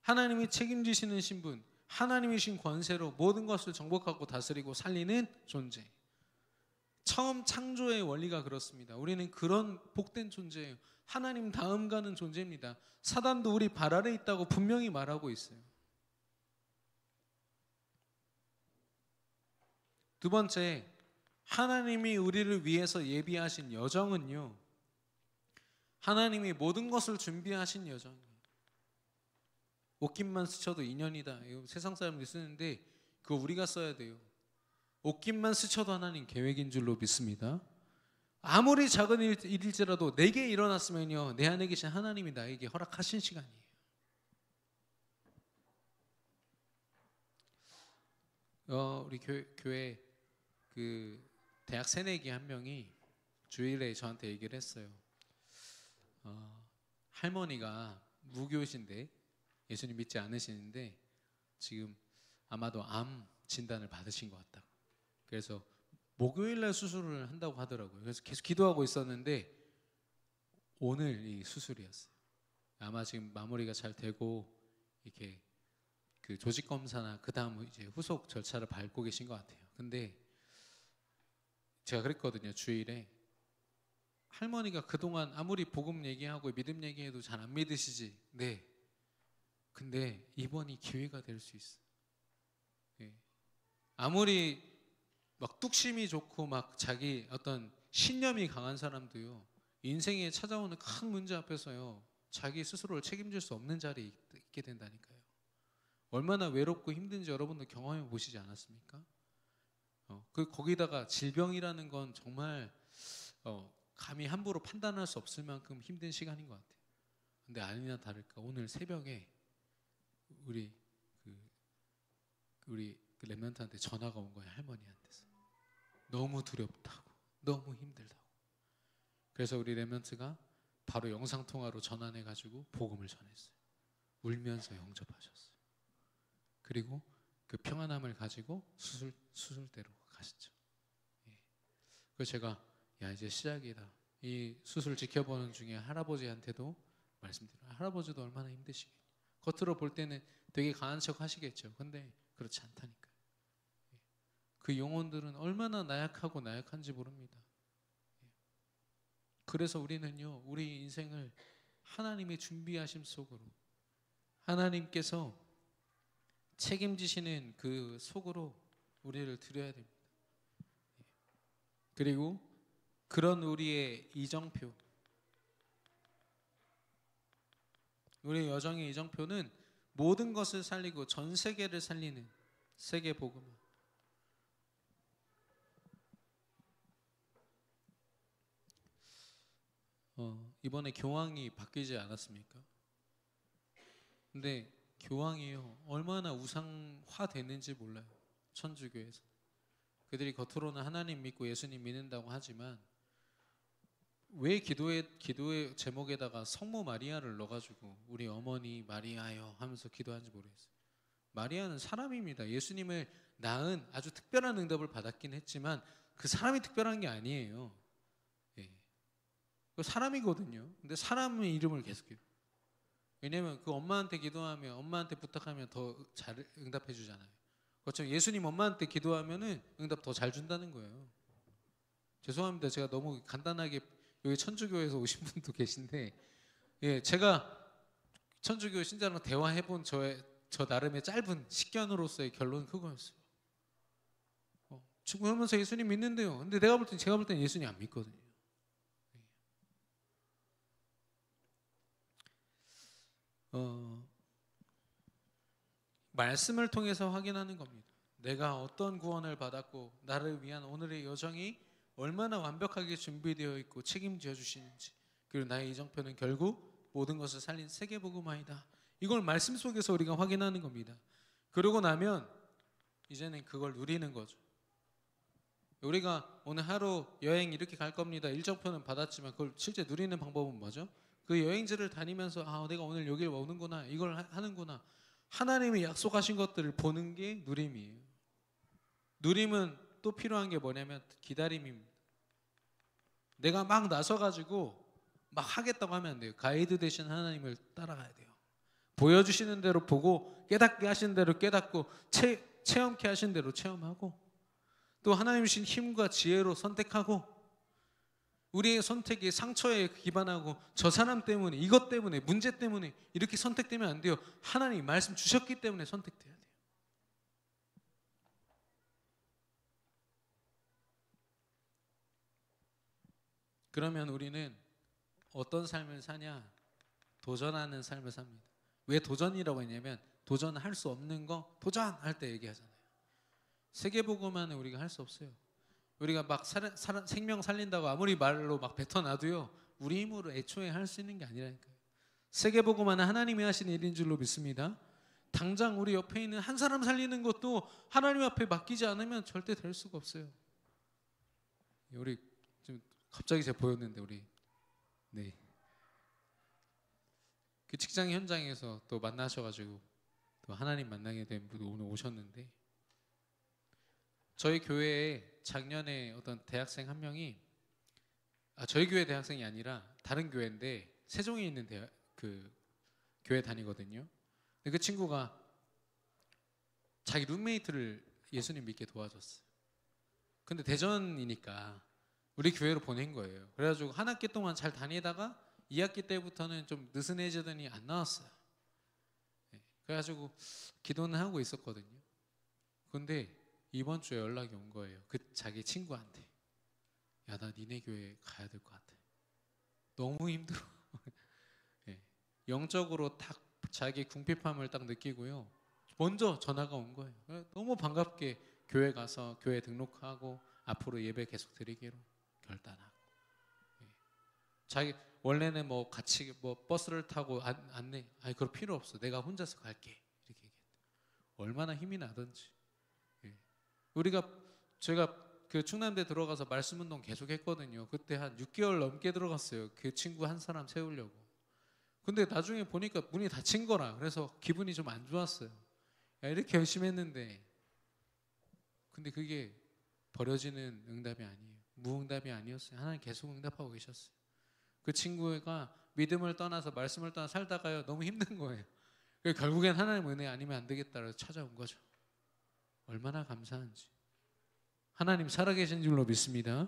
하나님이 책임지시는 신분, 하나님이신 권세로 모든 것을 정복하고 다스리고 살리는 존재. 처음 창조의 원리가 그렇습니다. 우리는 그런 복된 존재예요. 하나님 다음 가는 존재입니다. 사단도 우리 발 아래 있다고 분명히 말하고 있어요. 두 번째, 하나님이 우리를 위해서 예비하신 여정은요, 하나님이 모든 것을 준비하신 여정이에요. 옷깃만 스쳐도 인연이다. 이거 세상 사람들이 쓰는데 그거 우리가 써야 돼요. 옷깃만 스쳐도 하나님 계획인 줄로 믿습니다. 아무리 작은 일일지라도 내게 일어났으면요, 내 안에 계신 하나님이 나에게 허락하신 시간이에요. 우리 교회 그 대학 새내기 한 명이 주일에 저한테 얘기를 했어요. 할머니가 무교신데 예수님 믿지 않으시는데 지금 아마도 암 진단을 받으신 것 같다. 그래서 목요일날 수술을 한다고 하더라고요. 그래서 계속 기도하고 있었는데 오늘 이 수술이었어요. 아마 지금 마무리가 잘 되고 이렇게 그 조직 검사나 그 다음 이제 후속 절차를 밟고 계신 것 같아요. 근데 제가 그랬거든요. 주일에 할머니가 그동안 아무리 복음 얘기하고 믿음 얘기해도 잘 안 믿으시지. 네. 근데 이번이 기회가 될 수 있어. 네. 아무리 막 뚝심이 좋고 막 자기 어떤 신념이 강한 사람도요, 인생에 찾아오는 큰 문제 앞에서요, 자기 스스로를 책임질 수 없는 자리에 있게 된다니까요. 얼마나 외롭고 힘든지 여러분도 경험해 보시지 않았습니까? 거기다가 질병이라는 건 정말 감히 함부로 판단할 수 없을 만큼 힘든 시간인 것 같아요. 근데 아니나 다를까 오늘 새벽에 우리 렘넌트한테 전화가 온 거예요. 할머니한테서 너무 두렵다고, 너무 힘들다고. 그래서 우리 렘넌트가 바로 영상 통화로 전화해가지고 복음을 전했어요. 울면서 영접하셨어요. 그리고 그 평안함을 가지고 수술대로 가셨죠. 예. 그래서 제가 야 이제 시작이다. 이 수술 지켜보는 중에 할아버지한테도 말씀드려요. 할아버지도 얼마나 힘드시겠어요. 겉으로 볼 때는 되게 강한 척 하시겠죠. 근데 그렇지 않다니까요. 그 영혼들은 얼마나 나약하고 나약한지 모릅니다. 그래서 우리는요, 우리 인생을 하나님의 준비하심 속으로, 하나님께서 책임지시는 그 속으로 우리를 들여야 됩니다. 그리고 그런 우리의 이정표, 우리의 여정의 이정표는 모든 것을 살리고 전 세계를 살리는 세계 복음. 이번에 교황이 바뀌지 않았습니까? 근데 교황이요 얼마나 우상화 됐는지 몰라요. 천주교에서 그들이 겉으로는 하나님 믿고 예수님 믿는다고 하지만 왜 기도의 제목에다가 성모 마리아를 넣어가지고 우리 어머니 마리아요 하면서 기도하는지 모르겠어요. 마리아는 사람입니다. 예수님을 낳은 아주 특별한 응답을 받았긴 했지만 그 사람이 특별한 게 아니에요. 사람이거든요. 근데 사람의 이름을 계속해요. 왜냐면 그 엄마한테 기도하면, 엄마한테 부탁하면 더 잘 응답해 주잖아요. 그렇죠. 예수님 엄마한테 기도하면은 응답 더 잘 준다는 거예요. 죄송합니다. 제가 너무 간단하게, 여기 천주교에서 오신 분도 계신데, 제가 천주교 신자랑 대화해본 저 나름의 짧은 식견으로서의 결론은 그거였어요. 죽으면서 예수님 믿는데요. 근데 제가 볼 땐 예수님 안 믿거든요. 말씀을 통해서 확인하는 겁니다. 내가 어떤 구원을 받았고 나를 위한 오늘의 여정이 얼마나 완벽하게 준비되어 있고 책임져 주시는지, 그리고 나의 이정표는 결국 모든 것을 살린 세계복음화이다. 이걸 말씀 속에서 우리가 확인하는 겁니다. 그러고 나면 이제는 그걸 누리는 거죠. 우리가 오늘 하루 여행 이렇게 갈 겁니다. 일정표는 받았지만 그걸 실제 누리는 방법은 뭐죠? 그 여행지를 다니면서 내가 오늘 여길 오는구나, 이걸 하는구나, 하나님이 약속하신 것들을 보는 게 누림이에요. 누림은 또 필요한 게 뭐냐면 기다림입니다. 내가 막 나서가지고 막 하겠다고 하면 안 돼요. 가이드 되신 하나님을 따라가야 돼요. 보여주시는 대로 보고, 깨닫게 하신 대로 깨닫고, 체험케 하신 대로 체험하고, 또 하나님 주신 힘과 지혜로 선택하고, 우리의 선택이 상처에 기반하고 저 사람 때문에, 이것 때문에, 문제 때문에 이렇게 선택되면 안 돼요. 하나님이 말씀 주셨기 때문에 선택돼야 돼요. 그러면 우리는 어떤 삶을 사냐? 도전하는 삶을 삽니다. 왜 도전이라고 했냐면 도전할 수 없는 거 도전할 때 얘기하잖아요. 세계복음화는 우리가 할 수 없어요. 우리가 막 생명 살린다고 아무리 말로 막 뱉어놔도요, 우리 힘으로 애초에 할 수 있는 게 아니라니까요. 세계복음화는 하나님이 하신 일인 줄로 믿습니다. 당장 우리 옆에 있는 한 사람 살리는 것도 하나님 앞에 맡기지 않으면 절대 될 수가 없어요. 우리 좀 갑자기 제가 보였는데 우리 그 직장 현장에서 또 만나셔가지고 또 하나님 만나게 된 분이 오늘 오셨는데, 저희 교회에 작년에 어떤 대학생 한 명이, 저희 교회 대학생이 아니라 다른 교회인데 세종에 있는 그 교회 다니거든요. 근데 그 친구가 자기 룸메이트를 예수님 믿게 도와줬어요. 근데 대전이니까 우리 교회로 보낸 거예요. 그래가지고 한 학기 동안 잘 다니다가 2학기 때부터는 좀 느슨해지더니 안 나왔어요. 그래가지고 기도는 하고 있었거든요. 근데 이번 주에 연락이 온 거예요. 자기 친구한테. 야, 나 니네 교회 가야 될 것 같아. 너무 힘들어. 영적으로 딱 자기 궁핍함을 딱 느끼고요. 먼저 전화가 온 거예요. 너무 반갑게 교회 가서 교회 등록하고 앞으로 예배 계속 드리기로 결단하고. 자기 원래는 뭐 같이 뭐 버스를 타고 안내, 그럴 필요 없어. 내가 혼자서 갈게. 이렇게 얘기했대. 얼마나 힘이 나던지. 제가 그 충남대 들어가서 말씀 운동 계속 했거든요. 그때 한 6개월 넘게 들어갔어요. 그 친구 한 사람 세우려고. 근데 나중에 보니까 문이 닫힌 거라. 그래서 기분이 좀 안 좋았어요. 야, 이렇게 열심히 했는데. 근데 그게 버려지는 응답이 아니에요. 무응답이 아니었어요. 하나님 계속 응답하고 계셨어요. 그 친구가 믿음을 떠나서 말씀을 떠나 살다가요 너무 힘든 거예요. 결국엔 하나님 은혜 아니면 안 되겠다고 찾아온 거죠. 얼마나 감사한지. 하나님 살아계신 줄로 믿습니다.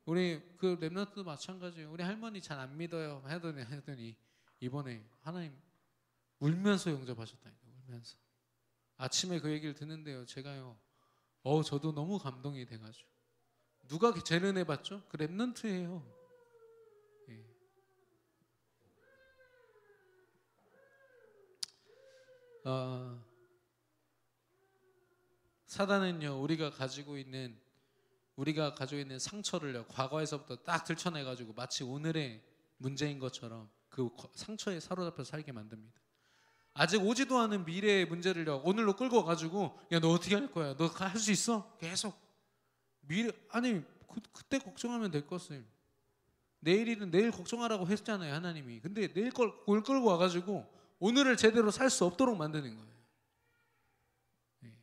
우리 그 렘넌트도 마찬가지예요. 우리 할머니 잘 안 믿어요 하더니 이번에 하나님 울면서 영접하셨다니까. 울면서 아침에 그 얘기를 듣는데요 제가요 저도 너무 감동이 돼가지고. 누가 제일 은혜 받죠? 그 렘넌트예요. 예. 사단은요 우리가 가지고 있는 상처를요 과거에서부터 딱 들춰내가지고 마치 오늘의 문제인 것처럼 그 상처에 사로잡혀 살게 만듭니다. 아직 오지도 않은 미래의 문제를요 오늘로 끌고 와가지고 야 너 어떻게 할 거야? 너 할 수 있어? 계속 아니 그때 걱정하면 될 것을 내일 일은 내일 걱정하라고 했잖아요 하나님이. 근데 내일 걸 끌고 와가지고 오늘을 제대로 살 수 없도록 만드는 거예요. 네.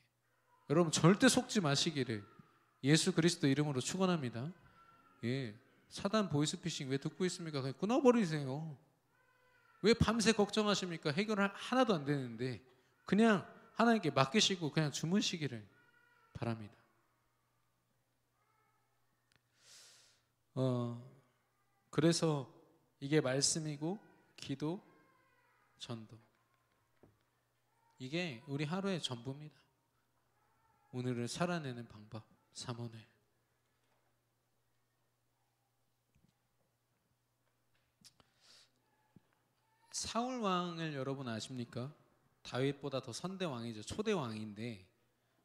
여러분 절대 속지 마시기를 예수 그리스도 이름으로 축원합니다. 예, 사단 보이스피싱 왜 듣고 있습니까? 그냥 끊어버리세요. 왜 밤새 걱정하십니까? 해결 하나도 안 되는데 그냥 하나님께 맡기시고 그냥 주무시기를 바랍니다. 그래서 이게 말씀이고 기도, 전도 이게 우리 하루의 전부입니다. 오늘을 살아내는 방법 3원을 사울 왕을 여러분 아십니까? 다윗보다 더 선대 왕이죠. 초대 왕인데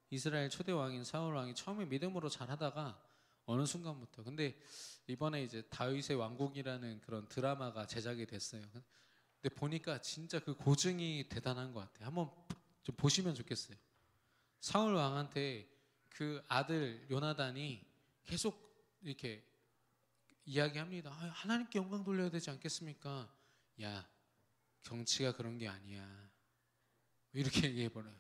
이스라엘 초대 왕인 사울 왕이 처음에 믿음으로 잘하다가 어느 순간부터 근데 이번에 이제 다윗의 왕국이라는 그런 드라마가 제작이 됐어요. 근데 보니까 진짜 그 고증이 대단한 것 같아요. 한번 좀 보시면 좋겠어요. 사울 왕한테 그 아들 요나단이 계속 이렇게 이야기합니다. 하나님께 영광 돌려야 되지 않겠습니까? 야 정치가 그런 게 아니야. 이렇게 얘기해버려요.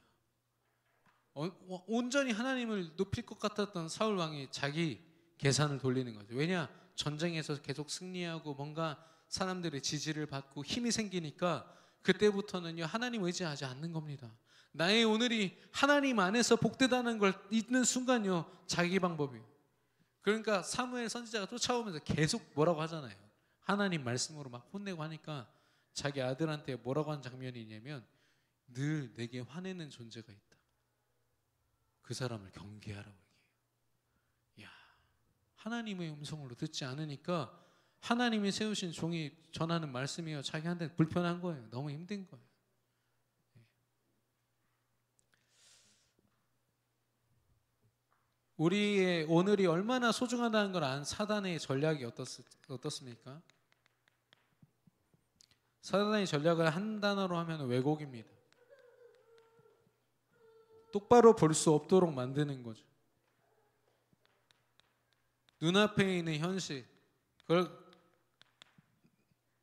온전히 하나님을 높일 것 같았던 사울 왕이 자기 계산을 돌리는 거죠. 왜냐? 전쟁에서 계속 승리하고 뭔가 사람들의 지지를 받고 힘이 생기니까 그때부터는요 하나님 의지하지 않는 겁니다. 나의 오늘이 하나님 안에서 복되다는 걸 잊는 순간요 자기 방법이에요. 그러니까 사무엘 선지자가 쫓아오면서 계속 뭐라고 하잖아요. 하나님 말씀으로 막 혼내고 하니까 자기 아들한테 뭐라고 한 장면이 있냐면 늘 내게 화내는 존재가 있다. 그 사람을 경계하라고 얘기해요. 야, 하나님의 음성으로 듣지 않으니까 하나님이 세우신 종이 전하는 말씀이요 자기한테 불편한 거예요. 너무 힘든 거예요. 우리의 오늘이 얼마나 소중하다는 걸 안 사단의 전략이 어떻습니까? 사단의 전략을 한 단어로 하면 왜곡입니다. 똑바로 볼 수 없도록 만드는 거죠. 눈앞에 있는 현실, 그걸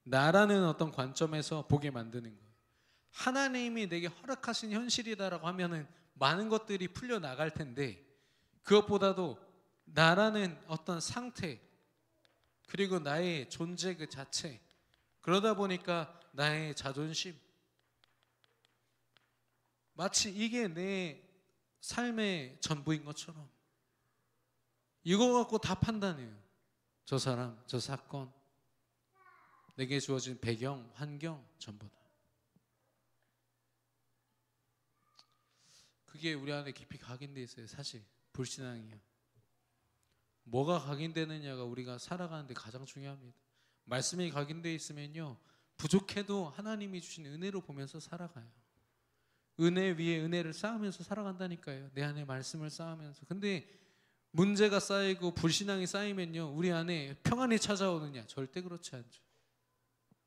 나라는 어떤 관점에서 보게 만드는 거예요. 하나님이 내게 허락하신 현실이다라고 하면은 많은 것들이 풀려 나갈 텐데 그것보다도 나라는 어떤 상태 그리고 나의 존재 그 자체 그러다 보니까 나의 자존심 마치 이게 내 삶의 전부인 것처럼 이거 갖고 다 판단해요. 저 사람, 저 사건, 내게 주어진 배경, 환경 전부 다. 그게 우리 안에 깊이 각인돼 있어요. 사실 불신앙이요. 뭐가 각인되느냐가 우리가 살아가는데 가장 중요합니다. 말씀이 각인돼 있으면요 부족해도 하나님이 주신 은혜로 보면서 살아가요. 은혜 위에 은혜를 쌓으면서 살아간다니까요. 내 안에 말씀을 쌓으면서. 근데 문제가 쌓이고 불신앙이 쌓이면요 우리 안에 평안이 찾아오느냐? 절대 그렇지 않죠.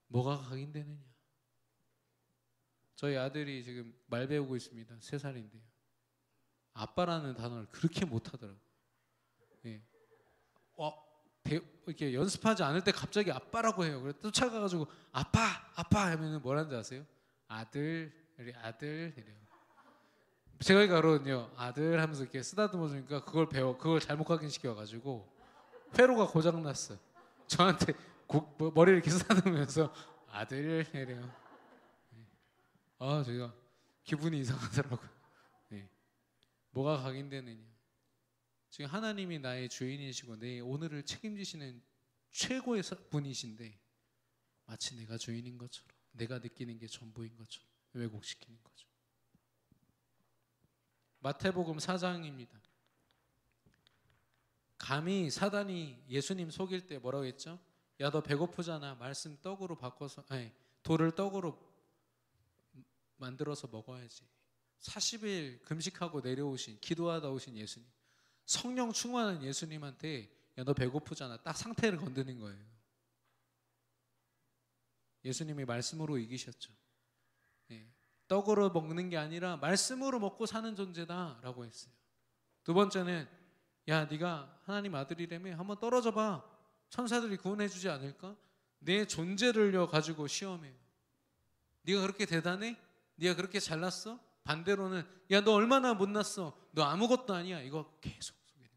뭐가 각인되느냐? 저희 아들이 지금 말 배우고 있습니다. 3살인데요 아빠라는 단어를 그렇게 못하더라고요. 예. 이렇게 연습하지 않을 때 갑자기 아빠라고 해요. 그래서 쫓아가가지고 아빠 하면은 뭐라는지 아세요? 아들 이래요. 제가 가로는요 아들 하면서 이렇게 쓰다듬어 주니까 그걸 잘못 각인시켜가지고 회로가 고장 났어. 저한테 머리를 이렇게 쓰다듬으면서 아들 이래요. 제가 기분이 이상하더라고요. 네. 뭐가 각인되느냐? 지금 하나님이 나의 주인이시고 내 오늘을 책임지시는 최고의 분이신데 마치 내가 주인인 것처럼, 내가 느끼는 게 전부인 것처럼 왜곡시키는 거죠. 마태복음 4장입니다. 감히 사단이 예수님 속일 때 뭐라고 했죠? 야, 너 배고프잖아. 말씀 떡으로 바꿔서, 돌을 떡으로 만들어서 먹어야지. 40일 금식하고 내려오신, 기도하다 오신 예수님, 성령 충만한 예수님한테 야, 너 배고프잖아. 딱 상태를 건드는 거예요. 예수님이 말씀으로 이기셨죠. 떡으로 먹는 게 아니라 말씀으로 먹고 사는 존재다 라고 했어요. 두 번째는 야, 네가 하나님 아들이라며 한번 떨어져 봐. 천사들이 구원해 주지 않을까? 내 존재를 가지고 시험해요. 네가 그렇게 대단해? 네가 그렇게 잘났어? 반대로는 야, 너 얼마나 못났어? 너 아무것도 아니야. 이거 계속 속이는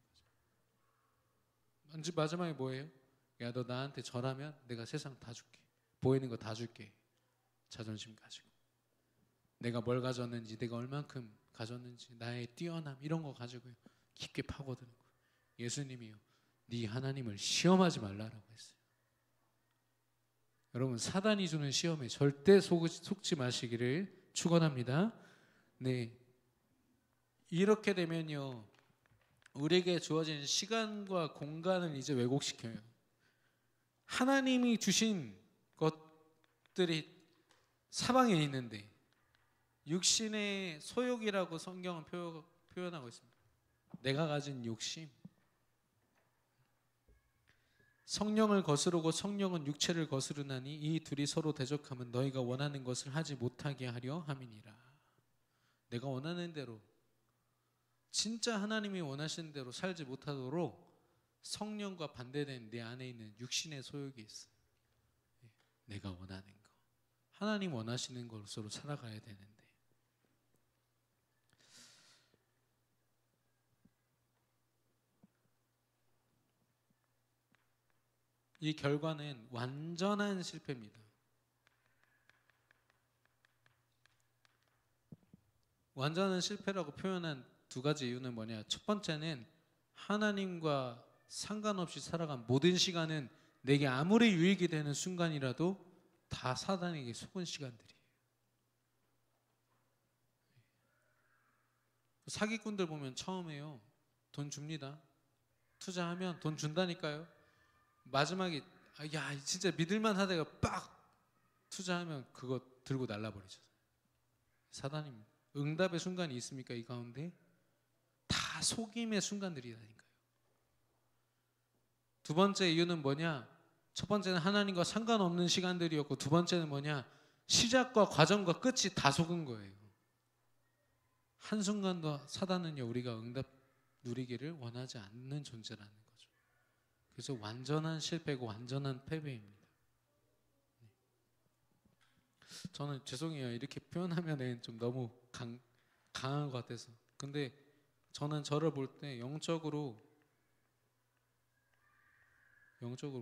거죠. 마지막에 뭐예요? 야, 너 나한테 절하면 내가 세상 다 줄게. 보이는 거 다 줄게. 자존심 가지고 내가 뭘 가졌는지, 내가 얼만큼 가졌는지, 나의 뛰어남 이런 거 가지고 깊게 파고드는 거예요. 예수님이요, 네 하나님을 시험하지 말라라고 했어요. 여러분, 사단이 주는 시험에 절대 속지 마시기를 축원합니다. 네, 이렇게 되면요, 우리에게 주어진 시간과 공간을 이제 왜곡시켜요. 하나님이 주신 것들이 사방에 있는데 육신의 소욕이라고 성경은 표현하고 있습니다. 내가 가진 욕심, 성령을 거스르고 성령은 육체를 거스르나니 이 둘이 서로 대적하면 너희가 원하는 것을 하지 못하게 하려 함이니라. 내가 원하는 대로, 진짜 하나님이 원하시는 대로 살지 못하도록 성령과 반대된 내 안에 있는 육신의 소욕이 있어요. 내가 원하는 거, 하나님 원하시는 것으로 살아가야 되는데 이 결과는 완전한 실패입니다. 완전한 실패라고 표현한 두 가지 이유는 뭐냐? 첫 번째는 하나님과 상관없이 살아간 모든 시간은 내게 아무리 유익이 되는 순간이라도 다 사단에게 속은 시간들이에요. 사기꾼들 보면 처음에요, 돈 줍니다. 투자하면 돈 준다니까요. 마지막에 야, 진짜 믿을만 하다가 빡 투자하면 그거 들고 날라버리죠. 사단입니다. 응답의 순간이 있습니까? 이 가운데 다 속임의 순간들이라니까요. 두 번째 이유는 뭐냐? 첫 번째는 하나님과 상관없는 시간들이었고, 두 번째는 뭐냐? 시작과 과정과 끝이 다 속은 거예요. 한순간도 사단은요, 우리가 응답 누리기를 원하지 않는 존재라는 거죠. 그래서 완전한 실패고 완전한 패배입니다. 저는 죄송해요, 이렇게 표현하면 좀 너무 강한 것 같아서. 근데 저는 저를 볼 때 영적으로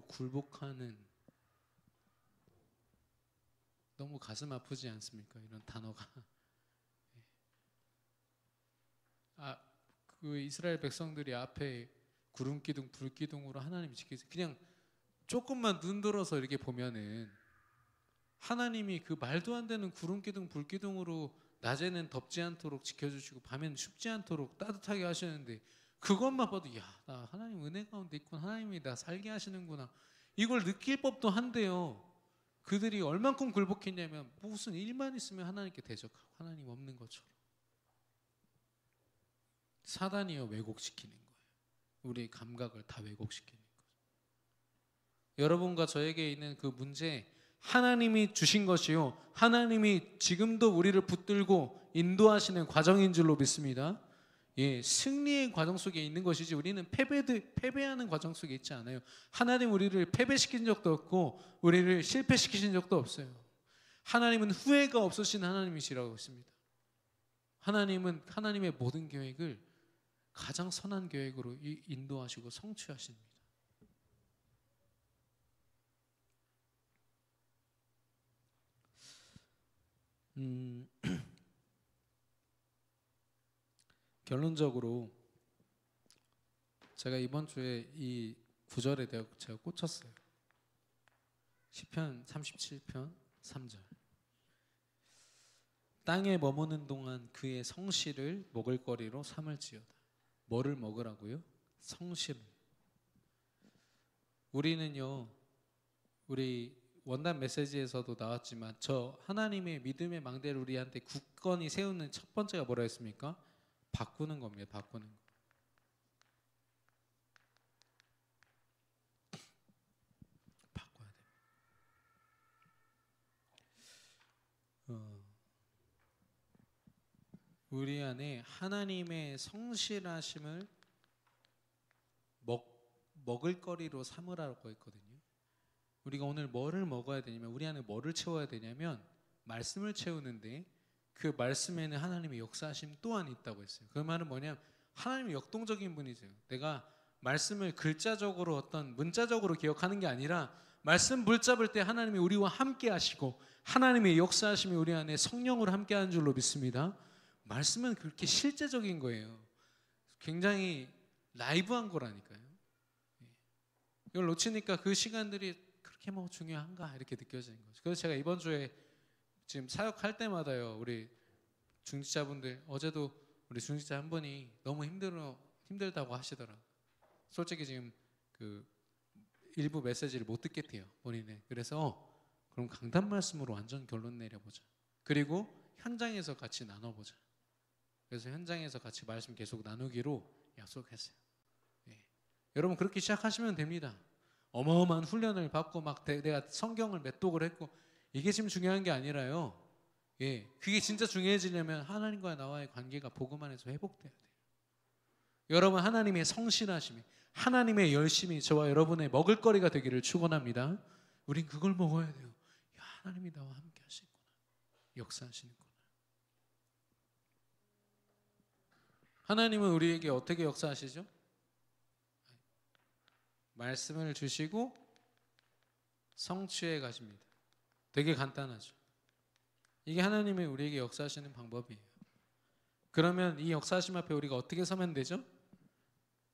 굴복하는, 너무 가슴 아프지 않습니까? 이런 단어가. 그 이스라엘 백성들이 앞에 구름 기둥, 불 기둥으로 하나님이 지키세요. 그냥 조금만 눈 들어서 이렇게 보면은 하나님이 그 말도 안 되는 구름 기둥, 불 기둥으로 낮에는 덥지 않도록 지켜주시고 밤에는 춥지 않도록 따뜻하게 하시는데, 그것만 봐도 야, 나 하나님 은혜 가운데 있구나, 하나님이 나 살게 하시는구나, 이걸 느낄 법도 한데요, 그들이 얼만큼 굴복했냐면 무슨 일만 있으면 하나님께 대적하고 하나님 없는 것처럼. 사단이요, 왜곡시키는 거예요. 우리의 감각을 다 왜곡시키는 거죠. 여러분과 저에게 있는 그 문제, 하나님이 주신 것이요, 하나님이 지금도 우리를 붙들고 인도하시는 과정인 줄로 믿습니다. 승리의 과정 속에 있는 것이지 우리는 패배하는 과정 속에 있지 않아요. 하나님 우리를 패배시킨 적도 없고 우리를 실패시키신 적도 없어요. 하나님은 후회가 없으신 하나님이시라고 했습니다. 하나님은 하나님의 모든 계획을 가장 선한 계획으로 인도하시고 성취하십니다. 음, 결론적으로 제가 이번 주에 이 구절에 대해 제가 꽂혔어요. 시편 37편 3절. 땅에 머무는 동안 그의 성실을 먹을거리로 삼을지어다. 뭐를 먹으라고요? 성실. 우리는요, 우리 원단 메시지에서도 나왔지만 저 하나님의 믿음의 망대를 우리한테 굳건히 세우는 첫 번째가 뭐라 했습니까? 바꾸는 겁니다. 바꾸는 거. 바꿔야 돼. 우리 안에 하나님의 성실하심을 먹을거리로 삼으라고 했거든요. 우리가 오늘 뭐를 먹어야 되냐면, 우리 안에 뭐를 채워야 되냐면 말씀을 채우는데, 그 말씀에는 하나님의 역사하심 또한 있다고 했어요. 그 말은 뭐냐면 하나님이 역동적인 분이세요. 내가 말씀을 글자적으로 어떤 문자적으로 기억하는 게 아니라 말씀 붙잡을 때 하나님이 우리와 함께 하시고 하나님의 역사하심이 우리 안에 성령으로 함께 하는 줄로 믿습니다. 말씀은 그렇게 실제적인 거예요. 굉장히 라이브한 거라니까요. 이걸 놓치니까 그 시간들이 그렇게 뭐 중요한가 이렇게 느껴지는 거죠. 그래서 제가 이번 주에 지금 사역할 때마다요, 우리 중직자분들, 어제도 우리 중직자 한 분이 너무 힘들다고 하시더라고요. 솔직히 지금 그 일부 메시지를 못 듣겠대요, 본인은. 그래서 그럼 강단 말씀으로 완전 결론 내려보자. 그리고 현장에서 같이 나눠보자. 그래서 현장에서 같이 말씀 계속 나누기로 약속했어요. 예. 여러분 그렇게 시작하시면 됩니다. 어마어마한 훈련을 받고 막 내가 성경을 몇 독을 했고, 이게 지금 중요한 게 아니라요. 예, 그게 진짜 중요해지려면 하나님과 나와의 관계가 복음 안에서 회복돼야 돼요. 여러분 하나님의 성실하심이, 하나님의 열심이 저와 여러분의 먹을거리가 되기를 축원합니다. 우린 그걸 먹어야 돼요. 야, 하나님이 나와 함께 하시구나, 역사하시는구나. 하나님은 우리에게 어떻게 역사하시죠? 말씀을 주시고 성취해 가십니다. 되게 간단하죠. 이게 하나님이 우리에게 역사하시는 방법이에요. 그러면 이 역사하심 앞에 우리가 어떻게 서면 되죠?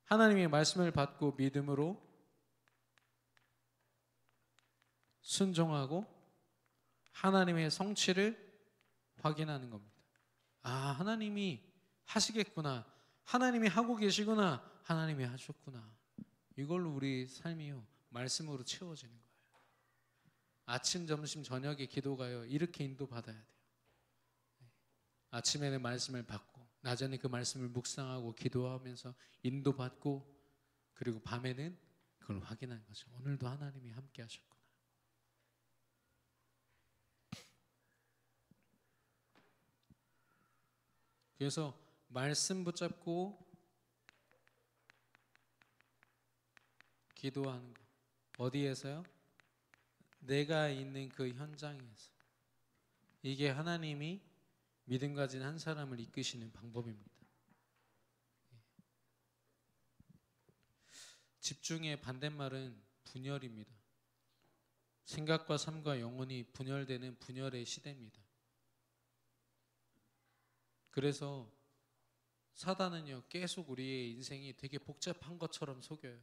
하나님의 말씀을 받고 믿음으로 순종하고 하나님의 성취를 확인하는 겁니다. 아, 하나님이 하시겠구나, 하나님이 하고 계시구나, 하나님이 하셨구나. 이걸로 우리 삶이요, 말씀으로 채워지는 거예요. 아침, 점심, 저녁에 기도가요, 이렇게 인도받아야 돼요. 아침에는 말씀을 받고, 낮에는 그 말씀을 묵상하고 기도하면서 인도받고, 그리고 밤에는 그걸 확인하는 거죠. 오늘도 하나님이 함께 하셨구나. 그래서 말씀 붙잡고 기도하는 거. 어디에서요? 내가 있는 그 현장에서. 이게 하나님이 믿음 가진 한 사람을 이끄시는 방법입니다. 집중의 반대말은 분열입니다. 생각과 삶과 영혼이 분열되는 분열의 시대입니다. 그래서 사단은요, 계속 우리의 인생이 되게 복잡한 것처럼 속여요.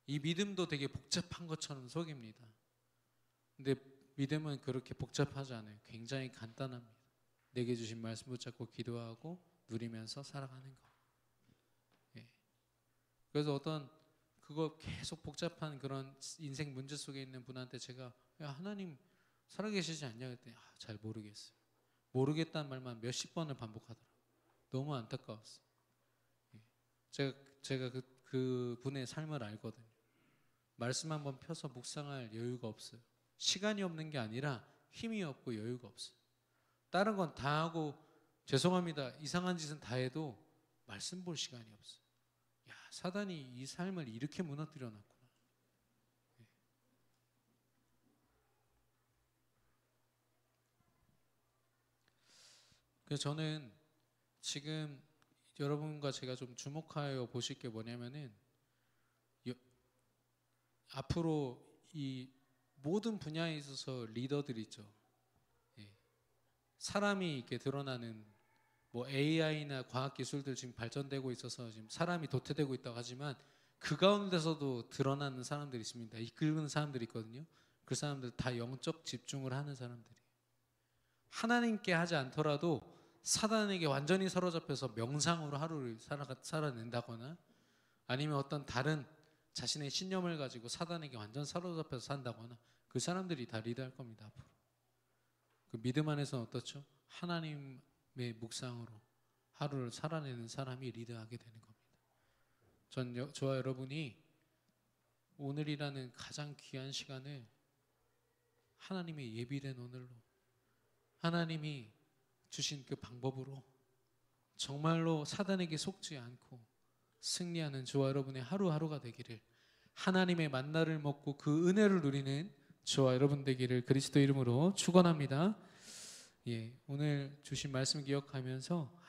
이 믿음도 되게 복잡한 것처럼 속입니다. 근데 믿음은 그렇게 복잡하지 않아요. 굉장히 간단합니다. 내게 주신 말씀 붙잡고 기도하고 누리면서 살아가는 거. 예. 그래서 어떤 그거 계속 복잡한 그런 인생 문제 속에 있는 분한테 제가, 야, 하나님 살아계시지 않냐 그랬더니 잘 모르겠어요. 모르겠다는 말만 몇십 번을 반복하더라고요. 너무 안타까웠어요. 예. 제가 그 분의 삶을 알거든요. 말씀 한번 펴서 묵상할 여유가 없어요. 시간이 없는 게 아니라 힘이 없고 여유가 없어요. 다른 건 다 하고 죄송합니다, 이상한 짓은 다 해도 말씀 볼 시간이 없어요. 야, 사단이 이 삶을 이렇게 무너뜨려 놨구나. 예. 그래서 저는 지금 여러분과 제가 좀 주목하여 보실 게 뭐냐면은, 앞으로 이 모든 분야에 있어서 리더들 있죠. 예. 사람이 이렇게 드러나는 뭐 AI나 과학 기술들 지금 발전되고 있어서 지금 사람이 도태되고 있다고 하지만 그 가운데서도 드러나는 사람들이 있습니다. 이끄는 사람들이 있거든요. 그 사람들 다 영적 집중을 하는 사람들이. 하나님께 하지 않더라도 사단에게 완전히 사로잡혀서 명상으로 하루를 살아낸다거나 아니면 어떤 다른 자신의 신념을 가지고 사단에게 완전 사로잡혀서 산다거나 그 사람들이 다 리드할 겁니다. 앞으로. 그 믿음 안에서는 어떻죠? 하나님의 묵상으로 하루를 살아내는 사람이 리드하게 되는 겁니다. 저와 여러분이 오늘이라는 가장 귀한 시간을 하나님의 예비된 오늘로 하나님이 주신 그 방법으로 정말로 사단에게 속지 않고 승리하는 저와 여러분의 하루하루가 되기를, 하나님의 만나를 먹고 그 은혜를 누리는 저와 여러분 되기를 그리스도 이름으로 축원합니다. 오늘 주신 말씀 기억하면서